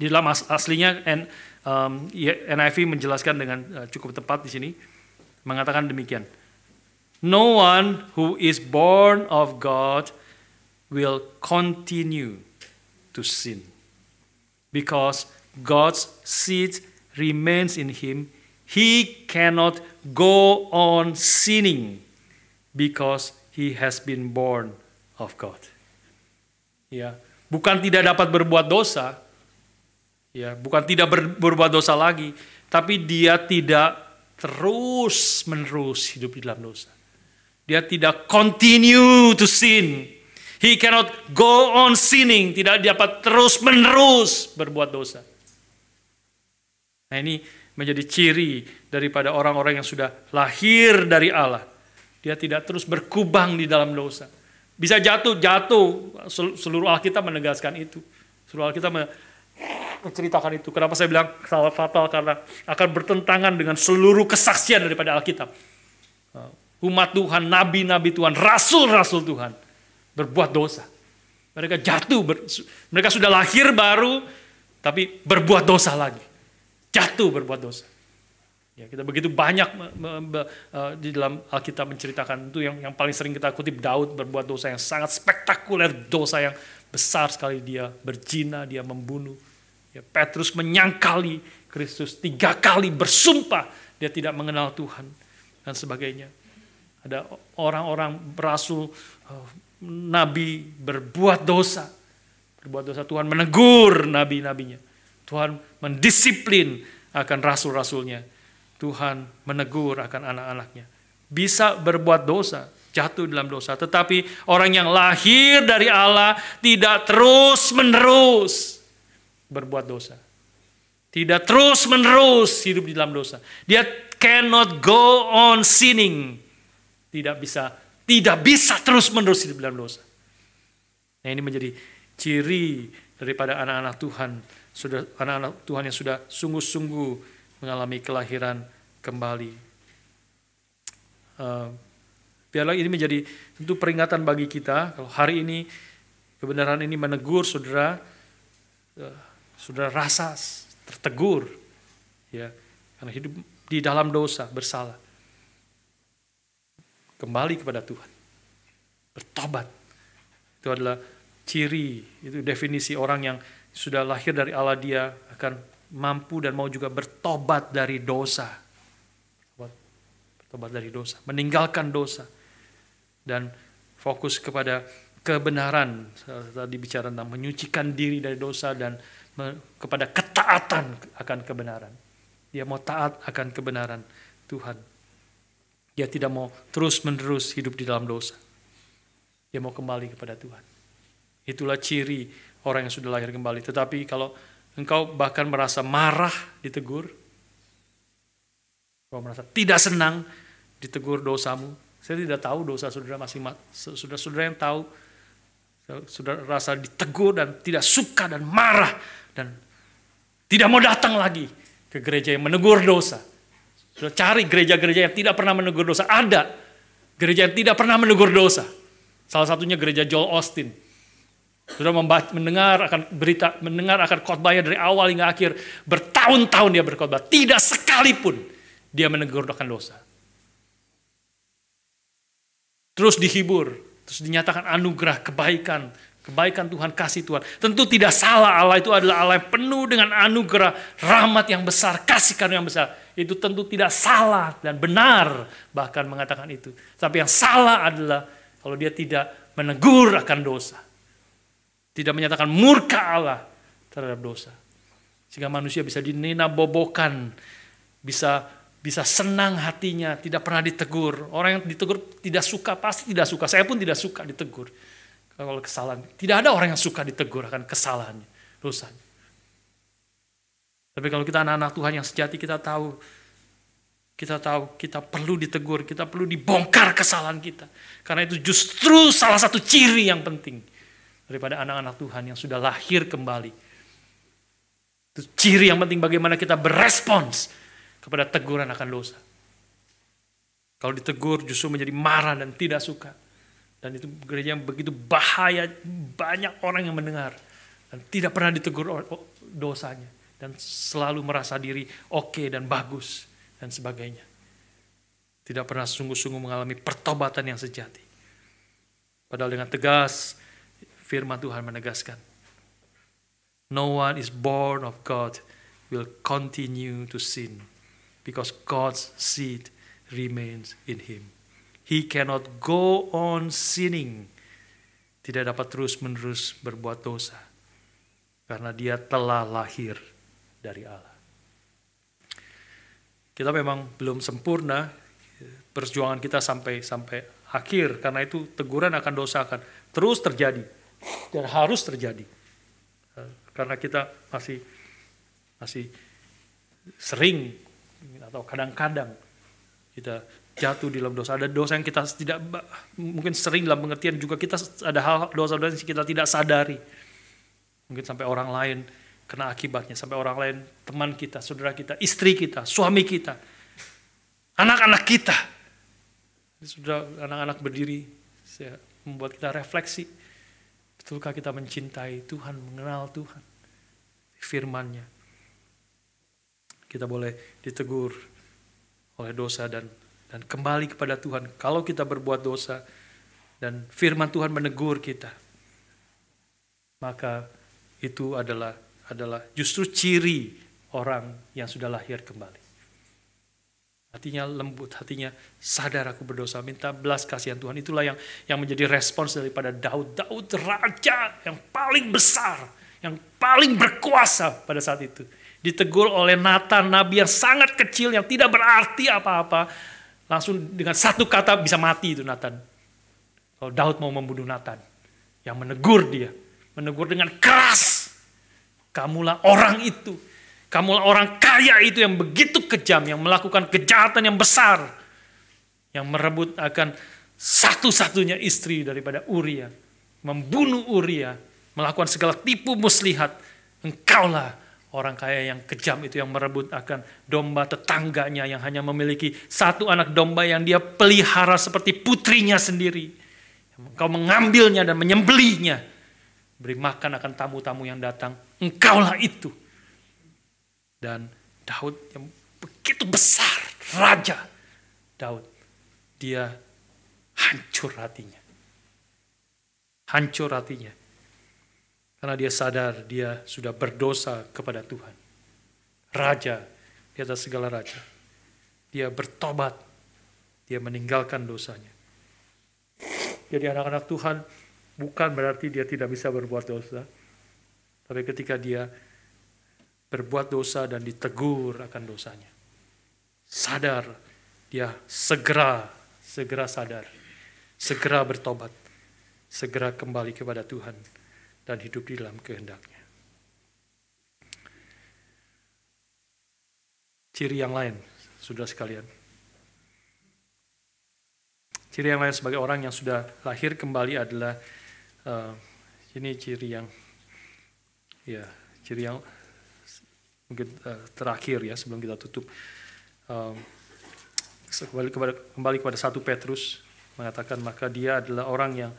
di dalam aslinya NIV menjelaskan dengan cukup tepat di sini, mengatakan demikian. No one who is born of God will continue to sin, because God's seed remains in him. He cannot go on sinning because he has been born of God. Ya, bukan tidak dapat berbuat dosa, ya, bukan tidak berbuat dosa lagi, tapi dia tidak terus-menerus hidup di dalam dosa. Dia tidak continue to sin. He cannot go on sinning, tidak dapat terus-menerus berbuat dosa. Nah, ini menjadi ciri daripada orang-orang yang sudah lahir dari Allah. Dia tidak terus berkubang di dalam dosa. Bisa jatuh. Seluruh Alkitab menegaskan itu. Seluruh Alkitab menceritakan itu. Kenapa saya bilang salah fatal? Karena akan bertentangan dengan seluruh kesaksian daripada Alkitab. Umat Tuhan, nabi-nabi Tuhan, rasul-rasul Tuhan berbuat dosa. Mereka jatuh, mereka sudah lahir baru, tapi berbuat dosa lagi. Jatuh berbuat dosa. Ya, kita begitu banyak di dalam Alkitab menceritakan itu. Yang paling sering kita kutip, Daud berbuat dosa yang sangat spektakuler, dosa yang besar sekali. Dia berzina, dia membunuh. Ya, Petrus menyangkali Kristus 3 kali, bersumpah dia tidak mengenal Tuhan dan sebagainya. Ada orang-orang rasul, nabi berbuat dosa. Tuhan menegur nabi-nabinya. Tuhan mendisiplin akan rasul-rasulnya. Tuhan menegur akan anak-anaknya. Bisa berbuat dosa, jatuh dalam dosa. Tetapi orang yang lahir dari Allah tidak terus-menerus berbuat dosa. Tidak terus-menerus hidup di dalam dosa. Dia cannot go on sinning. Tidak bisa terus-menerus hidup di dalam dosa. Nah, ini menjadi ciri daripada anak-anak Tuhan. Anak-anak Tuhan yang sudah sungguh-sungguh mengalami kelahiran kembali. Biarlah ini menjadi tentu peringatan bagi kita. Kalau hari ini kebenaran ini menegur saudara, saudara rasa tertegur, ya, karena hidup di dalam dosa, bersalah. Kembali kepada Tuhan, bertobat. Itu adalah ciri, itu definisi orang yang sudah lahir dari Allah. Dia akan mampu dan mau juga bertobat dari dosa. Bertobat dari dosa, meninggalkan dosa, dan fokus kepada kebenaran. Tadi bicara tentang menyucikan diri dari dosa dan kepada ketaatan akan kebenaran. Dia mau taat akan kebenaran Tuhan. Dia tidak mau terus-menerus hidup di dalam dosa. Dia mau kembali kepada Tuhan. Itulah ciri orang yang sudah lahir kembali. Tetapi kalau engkau bahkan merasa marah ditegur, engkau merasa tidak senang ditegur dosamu. Saya tidak tahu dosa saudara saudara yang tahu. Saudara rasa ditegur dan tidak suka dan marah dan tidak mau datang lagi ke gereja yang menegur dosa. Sudah cari gereja-gereja yang tidak pernah menegur dosa. Ada gereja yang tidak pernah menegur dosa. Salah satunya gereja Joel Osteen. Sudah mendengar akan khotbahnya dari awal hingga akhir. Bertahun-tahun dia berkhotbah. Tidak sekalipun dia menegur akan dosa. Terus dihibur. Terus dinyatakan anugerah, kebaikan Tuhan, kasih Tuhan. Tentu tidak salah, Allah itu adalah Allah yang penuh dengan anugerah, rahmat yang besar, kasih karunia yang besar. Itu tentu tidak salah dan benar bahkan mengatakan itu. Tapi yang salah adalah kalau dia tidak menegur akan dosa. Tidak menyatakan murka Allah terhadap dosa. Sehingga manusia bisa dininabobokan, bisa senang hatinya, tidak pernah ditegur. Orang yang ditegur tidak suka, pasti tidak suka. Saya pun tidak suka ditegur. Kalau kesalahan, tidak ada orang yang suka ditegur akan kesalahannya, dosanya. Tapi kalau kita anak-anak Tuhan yang sejati, kita tahu kita perlu ditegur, kita perlu dibongkar kesalahan kita. Karena itu justru salah satu ciri yang penting daripada anak-anak Tuhan yang sudah lahir kembali. Itu ciri yang penting bagaimana kita berespons kepada teguran akan dosa. Kalau ditegur justru menjadi marah dan tidak suka. Dan itu gereja yang begitu bahaya, banyak orang yang mendengar dan tidak pernah ditegur dosanya. Dan selalu merasa diri oke dan bagus dan sebagainya. Tidak pernah sungguh-sungguh mengalami pertobatan yang sejati. Padahal dengan tegas firman Tuhan menegaskan, no one is born of God will continue to sin because God's seed remains in him. He cannot go on sinning. Tidak dapat terus-menerus berbuat dosa karena dia telah lahir dari Allah. Kita memang belum sempurna, perjuangan kita sampai akhir, karena itu teguran akan dosa akan terus terjadi dan harus terjadi. Karena kita masih sering atau kadang-kadang kita jatuh di dalam dosa. Ada dosa yang kita tidak, mungkin sering dalam pengertian juga kita ada hal dosa-dosa yang kita tidak sadari. Mungkin sampai orang lain kena akibatnya, sampai orang lain, teman kita, saudara kita, istri kita, suami kita, anak-anak kita. Sudah anak-anak berdiri, membuat kita refleksi. Betulkah kita mencintai Tuhan, mengenal Tuhan, firman-Nya? Kita boleh ditegur oleh dosa dan kembali kepada Tuhan. Kalau kita berbuat dosa dan firman Tuhan menegur kita, maka itu adalah justru ciri orang yang sudah lahir kembali. Hatinya lembut, hatinya sadar aku berdosa, minta belas kasihan Tuhan. Itulah yang menjadi respons daripada Daud. Daud raja yang paling besar, yang paling berkuasa pada saat itu. Ditegur oleh Nathan, nabi yang sangat kecil, yang tidak berarti apa-apa. Langsung dengan satu kata bisa mati itu Nathan. Kalau Daud mau membunuh Nathan, yang menegur dia, menegur dengan keras. Kamulah orang itu. Kamulah orang kaya itu yang begitu kejam, yang melakukan kejahatan yang besar, yang merebut akan satu-satunya istri daripada Uria, membunuh Uria, melakukan segala tipu muslihat. Engkaulah orang kaya yang kejam itu, yang merebut akan domba tetangganya yang hanya memiliki satu anak domba yang dia pelihara seperti putrinya sendiri. Engkau mengambilnya dan menyembelihnya, beri makan akan tamu-tamu yang datang. Engkaulah itu. Dan Daud yang begitu besar, raja Daud, dia hancur hatinya. Hancur hatinya. Karena dia sadar dia sudah berdosa kepada Tuhan. Raja di atas segala raja. Dia bertobat. Dia meninggalkan dosanya. Jadi anak-anak Tuhan bukan berarti dia tidak bisa berbuat dosa. Tapi ketika dia berbuat dosa dan ditegur akan dosanya, sadar, dia segera sadar, segera bertobat, segera kembali kepada Tuhan dan hidup di dalam kehendak-Nya. Ciri yang lain, saudara sekalian. Ciri yang lain sebagai orang yang sudah lahir kembali adalah ini ciri yang mungkin terakhir ya sebelum kita tutup. Kembali kepada 1 Petrus mengatakan, maka dia adalah orang yang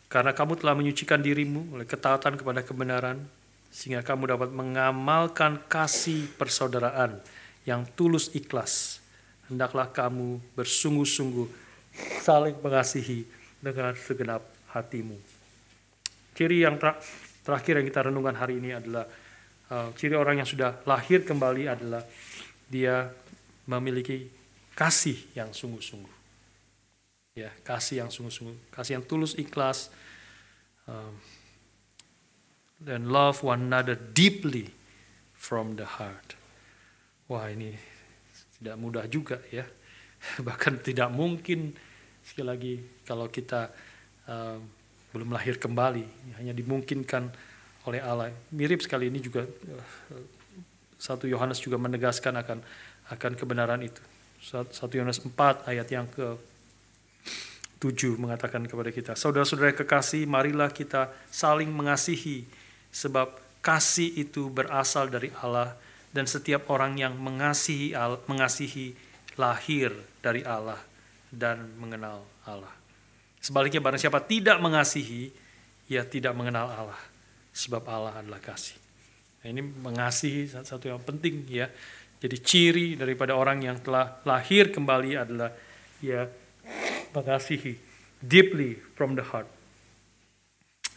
karena kamu telah menyucikan dirimu oleh ketaatan kepada kebenaran, sehingga kamu dapat mengamalkan kasih persaudaraan yang tulus ikhlas. Hendaklah kamu bersungguh-sungguh saling mengasihi dengan segenap hatimu. Ciri yang terakhir yang kita renungkan hari ini adalah ciri orang yang sudah lahir kembali adalah dia memiliki kasih yang sungguh-sungguh. Ya, kasih yang sungguh-sungguh, kasih yang tulus ikhlas, dan love one another deeply from the heart. Wah, ini tidak mudah juga ya, bahkan tidak mungkin sekali lagi kalau kita belum lahir kembali, hanya dimungkinkan oleh Allah. Mirip sekali ini juga 1 Yohanes juga menegaskan akan kebenaran itu. 1 Yohanes 4 ayat yang 7 mengatakan kepada kita, saudara-saudara kekasih, marilah kita saling mengasihi, sebab kasih itu berasal dari Allah, dan setiap orang yang mengasihi lahir dari Allah dan mengenal Allah. Sebaliknya barang siapa tidak mengasihi, ia tidak mengenal Allah, sebab Allah adalah kasih. Nah, ini mengasihi satu yang penting ya. Jadi ciri daripada orang yang telah lahir kembali adalah ia mengasihi deeply from the heart.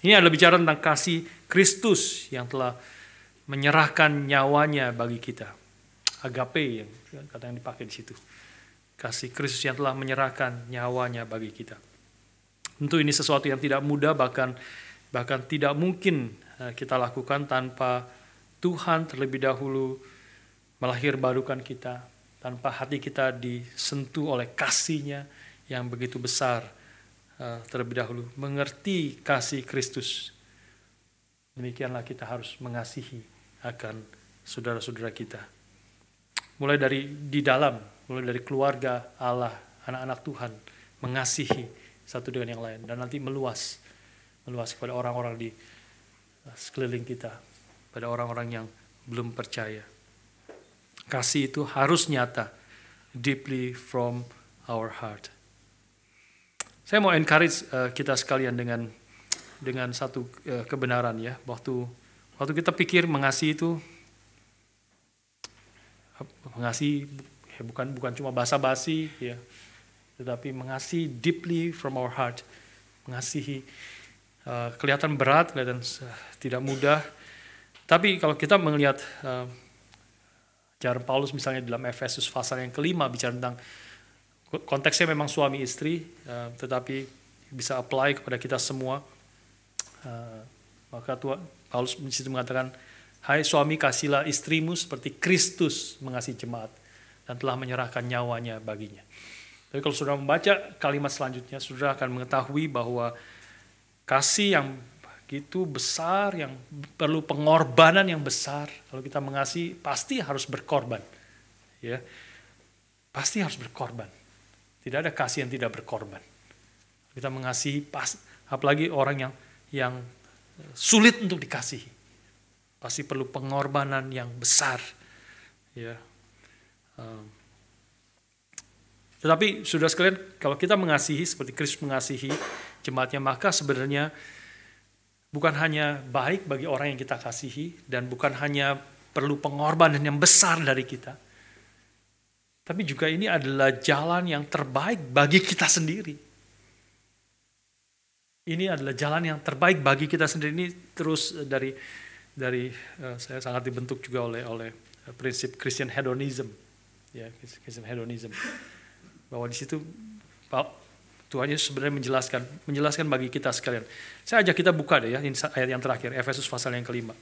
Ini adalah bicara tentang kasih Kristus yang telah menyerahkan nyawanya bagi kita. Agape yang kata yang dipakai di situ. Kasih Kristus yang telah menyerahkan nyawanya bagi kita. Tentu ini sesuatu yang tidak mudah, bahkan tidak mungkin kita lakukan tanpa Tuhan terlebih dahulu melahirbarukan kita, tanpa hati kita disentuh oleh kasih-Nya yang begitu besar terlebih dahulu. Mengerti kasih Kristus, demikianlah kita harus mengasihi akan saudara-saudara kita. Mulai dari di dalam, mulai dari keluarga Allah, anak-anak Tuhan, mengasihi satu dengan yang lain, dan nanti meluas kepada orang-orang di sekeliling kita, pada orang-orang yang belum percaya. Kasih itu harus nyata, deeply from our heart. Saya mau encourage kita sekalian dengan satu kebenaran ya. Waktu kita pikir mengasihi itu, mengasihi ya bukan cuma basa-basi ya, tetapi mengasihi deeply from our heart. Mengasihi kelihatan berat, kelihatan tidak mudah. Tapi kalau kita melihat ajaran Paulus misalnya dalam Efesus pasal yang kelima bicara tentang konteksnya memang suami istri, tetapi bisa apply kepada kita semua. Maka Paulus di situ mengatakan, hai suami kasihlah istrimu seperti Kristus mengasihi jemaat dan telah menyerahkan nyawanya baginya. Tapi kalau saudara membaca kalimat selanjutnya, saudara akan mengetahui bahwa kasih yang begitu besar, yang perlu pengorbanan yang besar. Kalau kita mengasihi, pasti harus berkorban. Ya, pasti harus berkorban. Tidak ada kasih yang tidak berkorban. Kita mengasihi, apalagi orang yang sulit untuk dikasihi, pasti perlu pengorbanan yang besar. Ya. Tetapi saudara sekalian, kalau kita mengasihi seperti Kristus mengasihi jemaatnya, maka sebenarnya bukan hanya baik bagi orang yang kita kasihi, dan bukan hanya perlu pengorbanan yang besar dari kita, tapi juga ini adalah jalan yang terbaik bagi kita sendiri. Ini adalah jalan yang terbaik bagi kita sendiri. Ini terus dari saya sangat dibentuk juga oleh prinsip Christian hedonism, ya, Christian hedonism, bahwa di situ Tuhan Yesus sebenarnya menjelaskan bagi kita sekalian. Saya ajak kita buka deh ya, ayat yang terakhir, Efesus pasal yang kelima.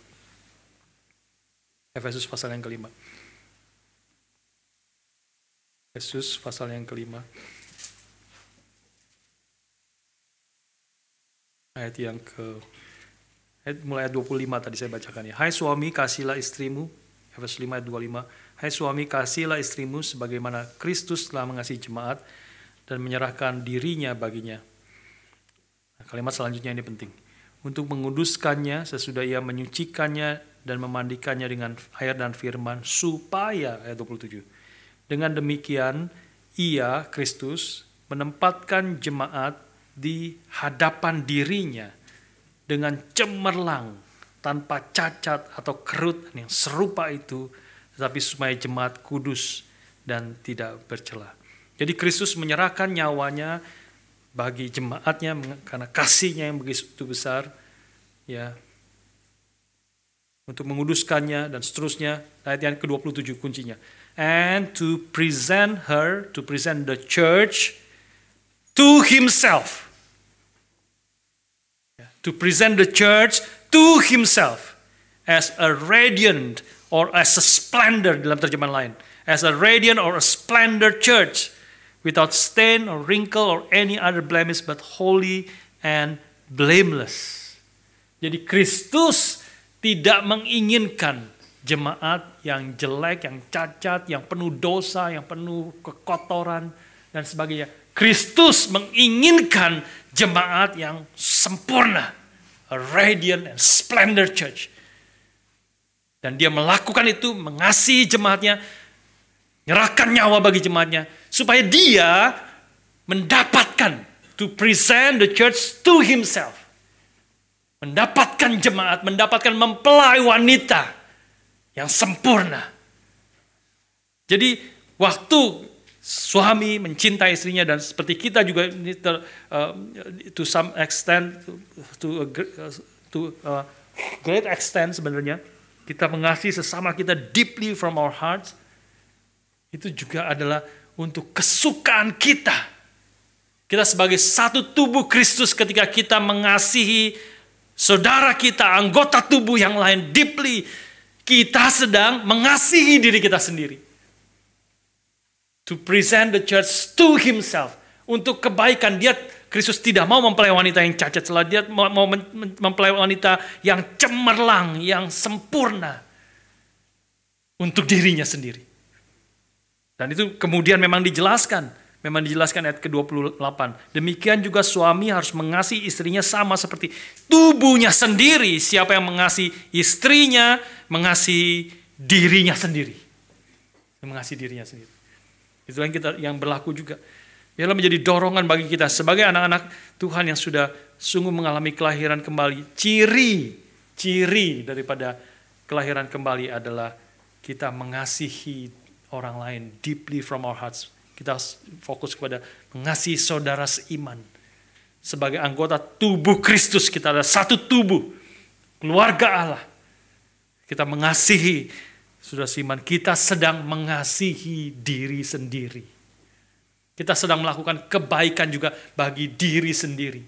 Efesus pasal yang kelima. Efesus pasal yang kelima. Mulai ayat 25 tadi saya bacakan ya. Hai suami kasihlah istrimu, Efesus 5 ayat 25. Hai suami kasihlah istrimu sebagaimana Kristus telah mengasihi jemaat dan menyerahkan dirinya baginya. Nah, kalimat selanjutnya ini penting. Untuk menguduskannya sesudah ia menyucikannya dan memandikannya dengan air dan firman, supaya, ayat 27, dengan demikian ia, Kristus, menempatkan jemaat di hadapan dirinya dengan cemerlang, tanpa cacat atau kerut yang serupa itu, tetapi supaya jemaat kudus dan tidak bercela. Jadi Kristus menyerahkan nyawanya bagi jemaatnya karena kasihnya yang begitu besar, ya, untuk menguduskannya dan seterusnya. Ayat yang ke-27 kuncinya. And to present the church to himself. To present the church to himself as a radiant or as a splendor dalam terjemahan lain. As a radiant or a splendor church without stain or wrinkle or any other blemish but holy and blameless. Jadi Kristus tidak menginginkan jemaat yang jelek, yang cacat, yang penuh dosa, yang penuh kekotoran, dan sebagainya. Kristus menginginkan jemaat yang sempurna, a radiant and splendid church. Dan dia melakukan itu, mengasihi jemaatnya, menyerahkan nyawa bagi jemaatnya, supaya dia mendapatkan, to present the church to himself. Mendapatkan jemaat, mendapatkan mempelai wanita yang sempurna. Jadi waktu suami mencintai istrinya, dan seperti kita juga to some extent, to a great extent sebenarnya, kita mengasihi sesama kita deeply from our hearts, itu juga adalah untuk kesukaan kita. Kita sebagai satu tubuh Kristus, ketika kita mengasihi saudara kita, anggota tubuh yang lain deeply, kita sedang mengasihi diri kita sendiri. To present the church to himself. Untuk kebaikan dia, Kristus tidak mau mempelai wanita yang cacat celah, dia mau mempelai wanita yang cemerlang, yang sempurna untuk dirinya sendiri. Dan itu kemudian memang dijelaskan ayat ke-28. Demikian juga suami harus mengasihi istrinya sama seperti tubuhnya sendiri. Siapa yang mengasihi istrinya, mengasihi dirinya sendiri. Mengasihi dirinya sendiri. Itu yang berlaku juga. Biarlah menjadi dorongan bagi kita sebagai anak-anak Tuhan yang sudah sungguh mengalami kelahiran kembali. Ciri daripada kelahiran kembali adalah kita mengasihi orang lain deeply from our hearts. Kita fokus kepada mengasihi saudara seiman. Sebagai anggota tubuh Kristus, kita ada satu tubuh, keluarga Allah. Kita mengasihi saudara seiman, kita sedang mengasihi diri sendiri. Kita sedang melakukan kebaikan juga bagi diri sendiri.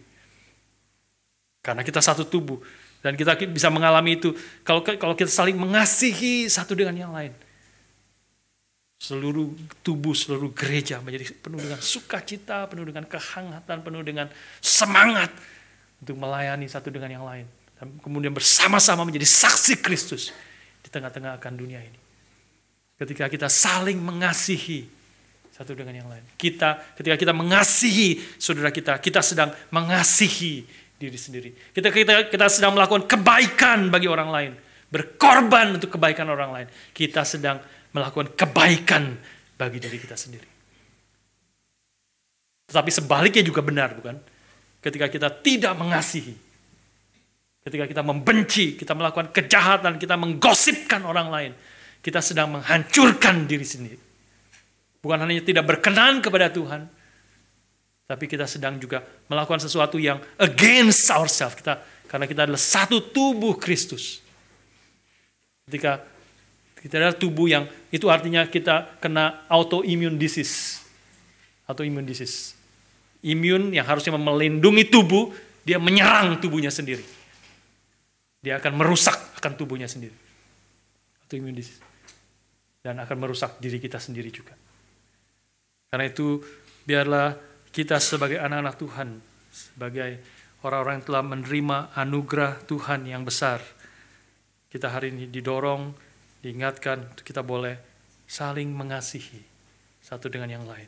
Karena kita satu tubuh. Dan kita bisa mengalami itu kalau kita saling mengasihi satu dengan yang lain. Seluruh tubuh, seluruh gereja menjadi penuh dengan sukacita, penuh dengan kehangatan, penuh dengan semangat untuk melayani satu dengan yang lain. Dan kemudian bersama-sama menjadi saksi Kristus di tengah-tengah akan dunia ini. Ketika kita saling mengasihi satu dengan yang lain. Ketika kita mengasihi saudara kita sedang mengasihi diri sendiri. Kita sedang melakukan kebaikan bagi orang lain. Berkorban untuk kebaikan orang lain. Kita sedang melakukan kebaikan bagi diri kita sendiri. Tetapi sebaliknya juga benar, bukan? Ketika kita tidak mengasihi, ketika kita membenci, kita melakukan kejahatan, kita menggosipkan orang lain, kita sedang menghancurkan diri sendiri. Bukan hanya tidak berkenan kepada Tuhan, tapi kita sedang juga melakukan sesuatu yang against ourselves. Karena kita adalah satu tubuh Kristus. Ketika kita adalah tubuh yang, itu artinya kita kena autoimmune disease. Autoimmune disease. Imun yang harusnya melindungi tubuh, dia menyerang tubuhnya sendiri. Dia akan merusak akan tubuhnya sendiri. Autoimmune disease. Dan akan merusak diri kita sendiri juga. Karena itu, biarlah kita sebagai anak-anak Tuhan, sebagai orang-orang yang telah menerima anugerah Tuhan yang besar, kita hari ini didorong, diingatkan, kita boleh saling mengasihi satu dengan yang lain.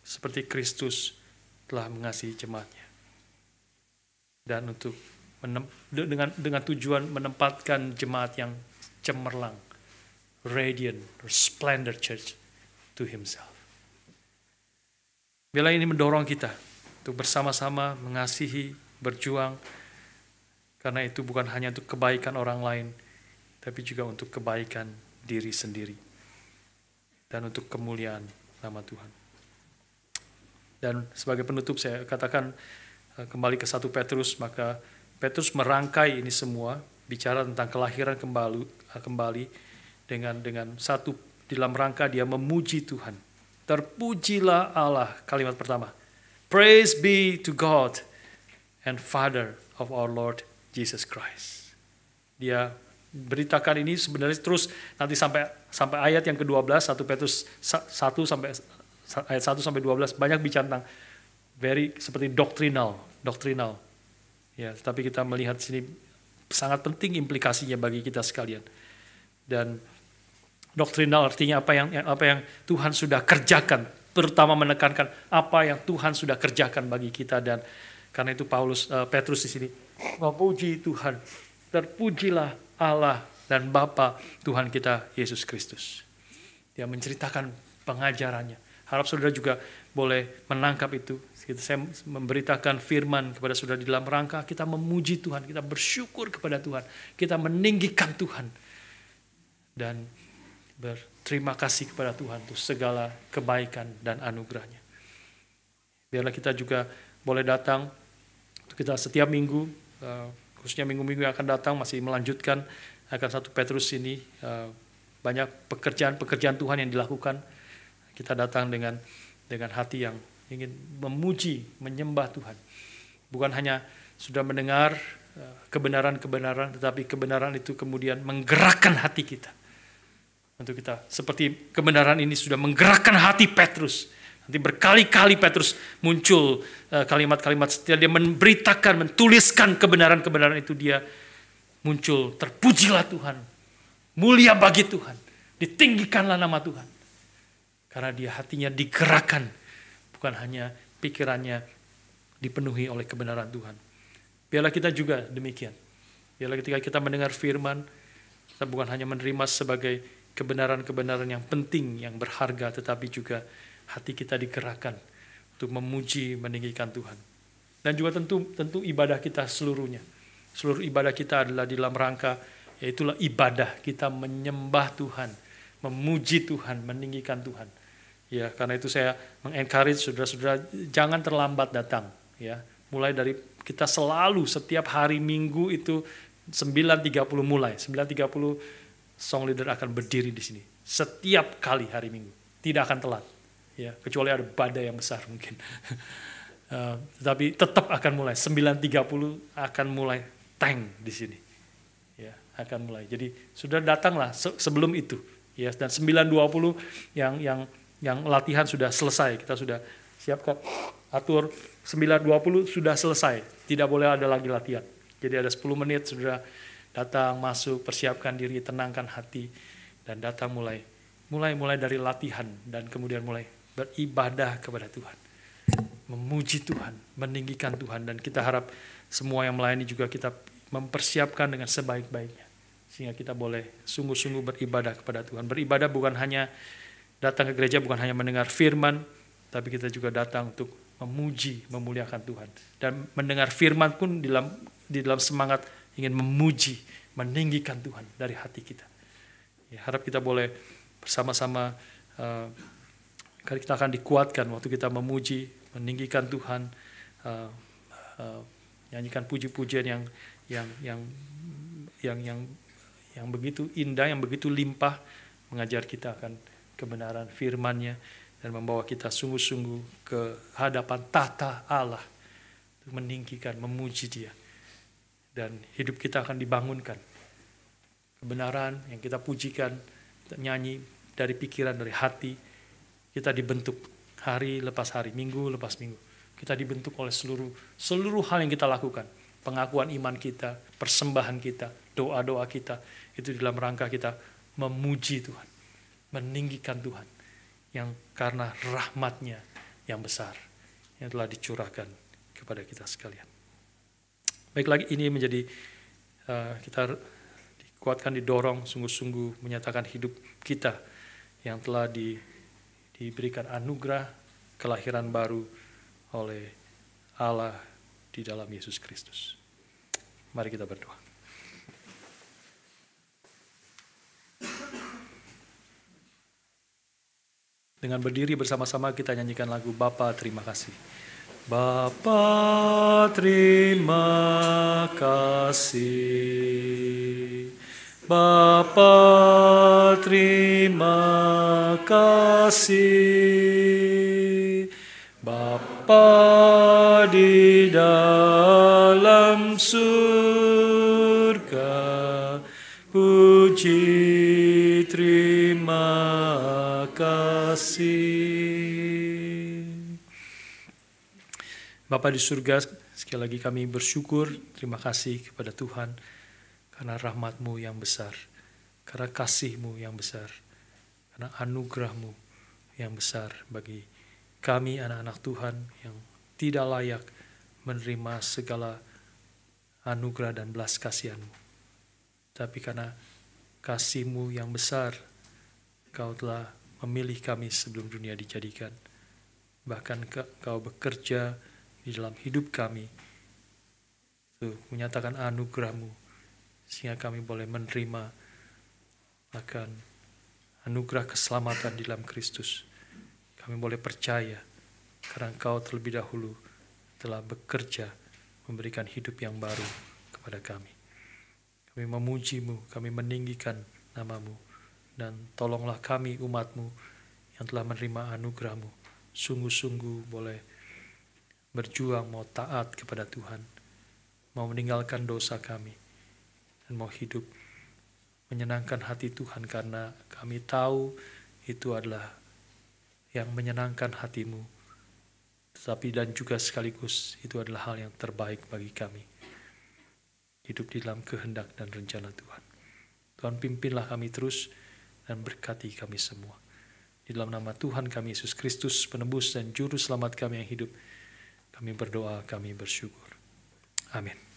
Seperti Kristus telah mengasihi jemaatnya. Dan untuk dengan tujuan menempatkan jemaat yang cemerlang, radiant, splendid church to himself. Bila ini mendorong kita untuk bersama-sama mengasihi, berjuang, karena itu bukan hanya untuk kebaikan orang lain, tapi juga untuk kebaikan diri sendiri. Dan untuk kemuliaan nama Tuhan. Dan sebagai penutup saya katakan kembali ke 1 Petrus, maka Petrus merangkai ini semua, bicara tentang kelahiran kembali dengan satu dalam rangka dia memuji Tuhan. Terpujilah Allah, kalimat pertama. Praise be to God and Father of our Lord Jesus Christ. Dia beritakan ini sebenarnya terus nanti sampai ayat yang ke-12, 1 Petrus 1 sampai ayat 1 sampai 12 banyak bicara tentang seperti doctrinal. Ya, tapi kita melihat sini sangat penting implikasinya bagi kita sekalian. Dan doktrinal artinya apa yang Tuhan sudah kerjakan pertama menekankan apa yang Tuhan sudah kerjakan bagi kita, dan karena itu Petrus di sini memuji Tuhan. Terpujilah Allah dan Bapa Tuhan kita Yesus Kristus. Dia menceritakan pengajarannya. Harap saudara juga boleh menangkap itu. Saya memberitakan firman kepada saudara di dalam rangka kita memuji Tuhan, kita bersyukur kepada Tuhan, kita meninggikan Tuhan, dan berterima kasih kepada Tuhan untuk segala kebaikan dan anugerahnya. Biarlah kita juga boleh datang, kita setiap minggu, khususnya minggu-minggu yang akan datang, masih melanjutkan akan 1 Petrus ini. Banyak pekerjaan Tuhan yang dilakukan. Kita datang dengan hati yang ingin memuji, menyembah Tuhan. Bukan hanya sudah mendengar kebenaran-kebenaran, tetapi kebenaran itu kemudian menggerakkan hati kita. Untuk kita, seperti kebenaran ini sudah menggerakkan hati Petrus. Nanti berkali-kali Petrus muncul kalimat-kalimat setelah dia memberitakan, menuliskan kebenaran-kebenaran itu, dia muncul, terpujilah Tuhan, mulia bagi Tuhan, ditinggikanlah nama Tuhan. Karena dia hatinya digerakkan, bukan hanya pikirannya dipenuhi oleh kebenaran Tuhan. Biarlah kita juga demikian. Biarlah ketika kita mendengar firman, kita bukan hanya menerima sebagai kebenaran-kebenaran yang penting, yang berharga, tetapi juga hati kita digerakkan untuk memuji, meninggikan Tuhan. Dan juga tentu ibadah kita seluruhnya. Seluruh ibadah kita adalah di dalam rangka, yaitulah ibadah kita menyembah Tuhan, memuji Tuhan, meninggikan Tuhan. Ya, karena itu saya mengencourage saudara-saudara jangan terlambat datang. Ya, mulai dari kita selalu setiap hari Minggu itu 9.30 mulai. 9.30 song leader akan berdiri di sini. Setiap kali hari Minggu, tidak akan telat. Ya, kecuali ada badai yang besar mungkin. Tetapi tetap akan mulai 9.30 akan mulai tank di sini. Ya, akan mulai. Jadi sudah datanglah sebelum itu. Ya, dan 9.20 yang latihan sudah selesai. Kita sudah siapkan, atur 9.20 sudah selesai. Tidak boleh ada lagi latihan. Jadi ada 10 menit sudah datang, masuk, persiapkan diri, tenangkan hati, dan datang mulai dari latihan, dan kemudian mulai beribadah kepada Tuhan. Memuji Tuhan, meninggikan Tuhan, dan kita harap semua yang melayani juga kita mempersiapkan dengan sebaik-baiknya. Sehingga kita boleh sungguh-sungguh beribadah kepada Tuhan. Beribadah bukan hanya datang ke gereja, bukan hanya mendengar firman, tapi kita juga datang untuk memuji, memuliakan Tuhan. Dan mendengar firman pun di dalam semangat ingin memuji, meninggikan Tuhan dari hati kita. Ya, harap kita boleh bersama-sama, kita akan dikuatkan waktu kita memuji, meninggikan Tuhan, nyanyikan puji-pujian yang begitu indah, yang begitu limpah, mengajar kita akan kebenaran firman-Nya, dan membawa kita sungguh-sungguh ke hadapan tahta Allah, untuk meninggikan, memuji Dia. Dan hidup kita akan dibangunkan. Kebenaran yang kita pujikan, kita nyanyi dari pikiran, dari hati, kita dibentuk hari lepas hari, minggu lepas minggu. Kita dibentuk oleh seluruh hal yang kita lakukan. Pengakuan iman kita, persembahan kita, doa-doa kita, itu dalam rangka kita memuji Tuhan, meninggikan Tuhan, yang karena rahmat-Nya yang besar, yang telah dicurahkan kepada kita sekalian. Baik, lagi ini menjadi kita dikuatkan, didorong sungguh-sungguh menyatakan hidup kita yang telah diberikan anugerah kelahiran baru oleh Allah di dalam Yesus Kristus. Mari kita berdoa. Dengan berdiri bersama-sama kita nyanyikan lagu Bapa Terima Kasih. Bapa terima kasih, Bapa terima kasih, Bapa di dalam surga, puji terima kasih. Bapa di surga, sekali lagi kami bersyukur, terima kasih kepada Tuhan karena rahmat-Mu yang besar, karena kasih-Mu yang besar, karena anugerah-Mu yang besar bagi kami anak-anak Tuhan yang tidak layak menerima segala anugerah dan belas kasihan-Mu. Tapi karena kasih-Mu yang besar, Kau telah memilih kami sebelum dunia dijadikan. Bahkan Kau bekerja di dalam hidup kami, menyatakan anugerah-Mu, sehingga kami boleh menerima akan anugerah keselamatan di dalam Kristus. Kami boleh percaya karena Engkau terlebih dahulu telah bekerja memberikan hidup yang baru kepada kami. Kami memuji-Mu, kami meninggikan nama-Mu, dan tolonglah kami umat-Mu yang telah menerima anugerah-Mu sungguh-sungguh boleh berjuang mau taat kepada Tuhan, mau meninggalkan dosa kami, dan mau hidup menyenangkan hati Tuhan, karena kami tahu itu adalah yang menyenangkan hati-Mu, tetapi dan juga sekaligus itu adalah hal yang terbaik bagi kami. Hidup di dalam kehendak dan rencana Tuhan. Tuhan, pimpinlah kami terus dan berkati kami semua. Di dalam nama Tuhan kami Yesus Kristus, penebus dan juru selamat kami yang hidup, kami berdoa, kami bersyukur. Amin.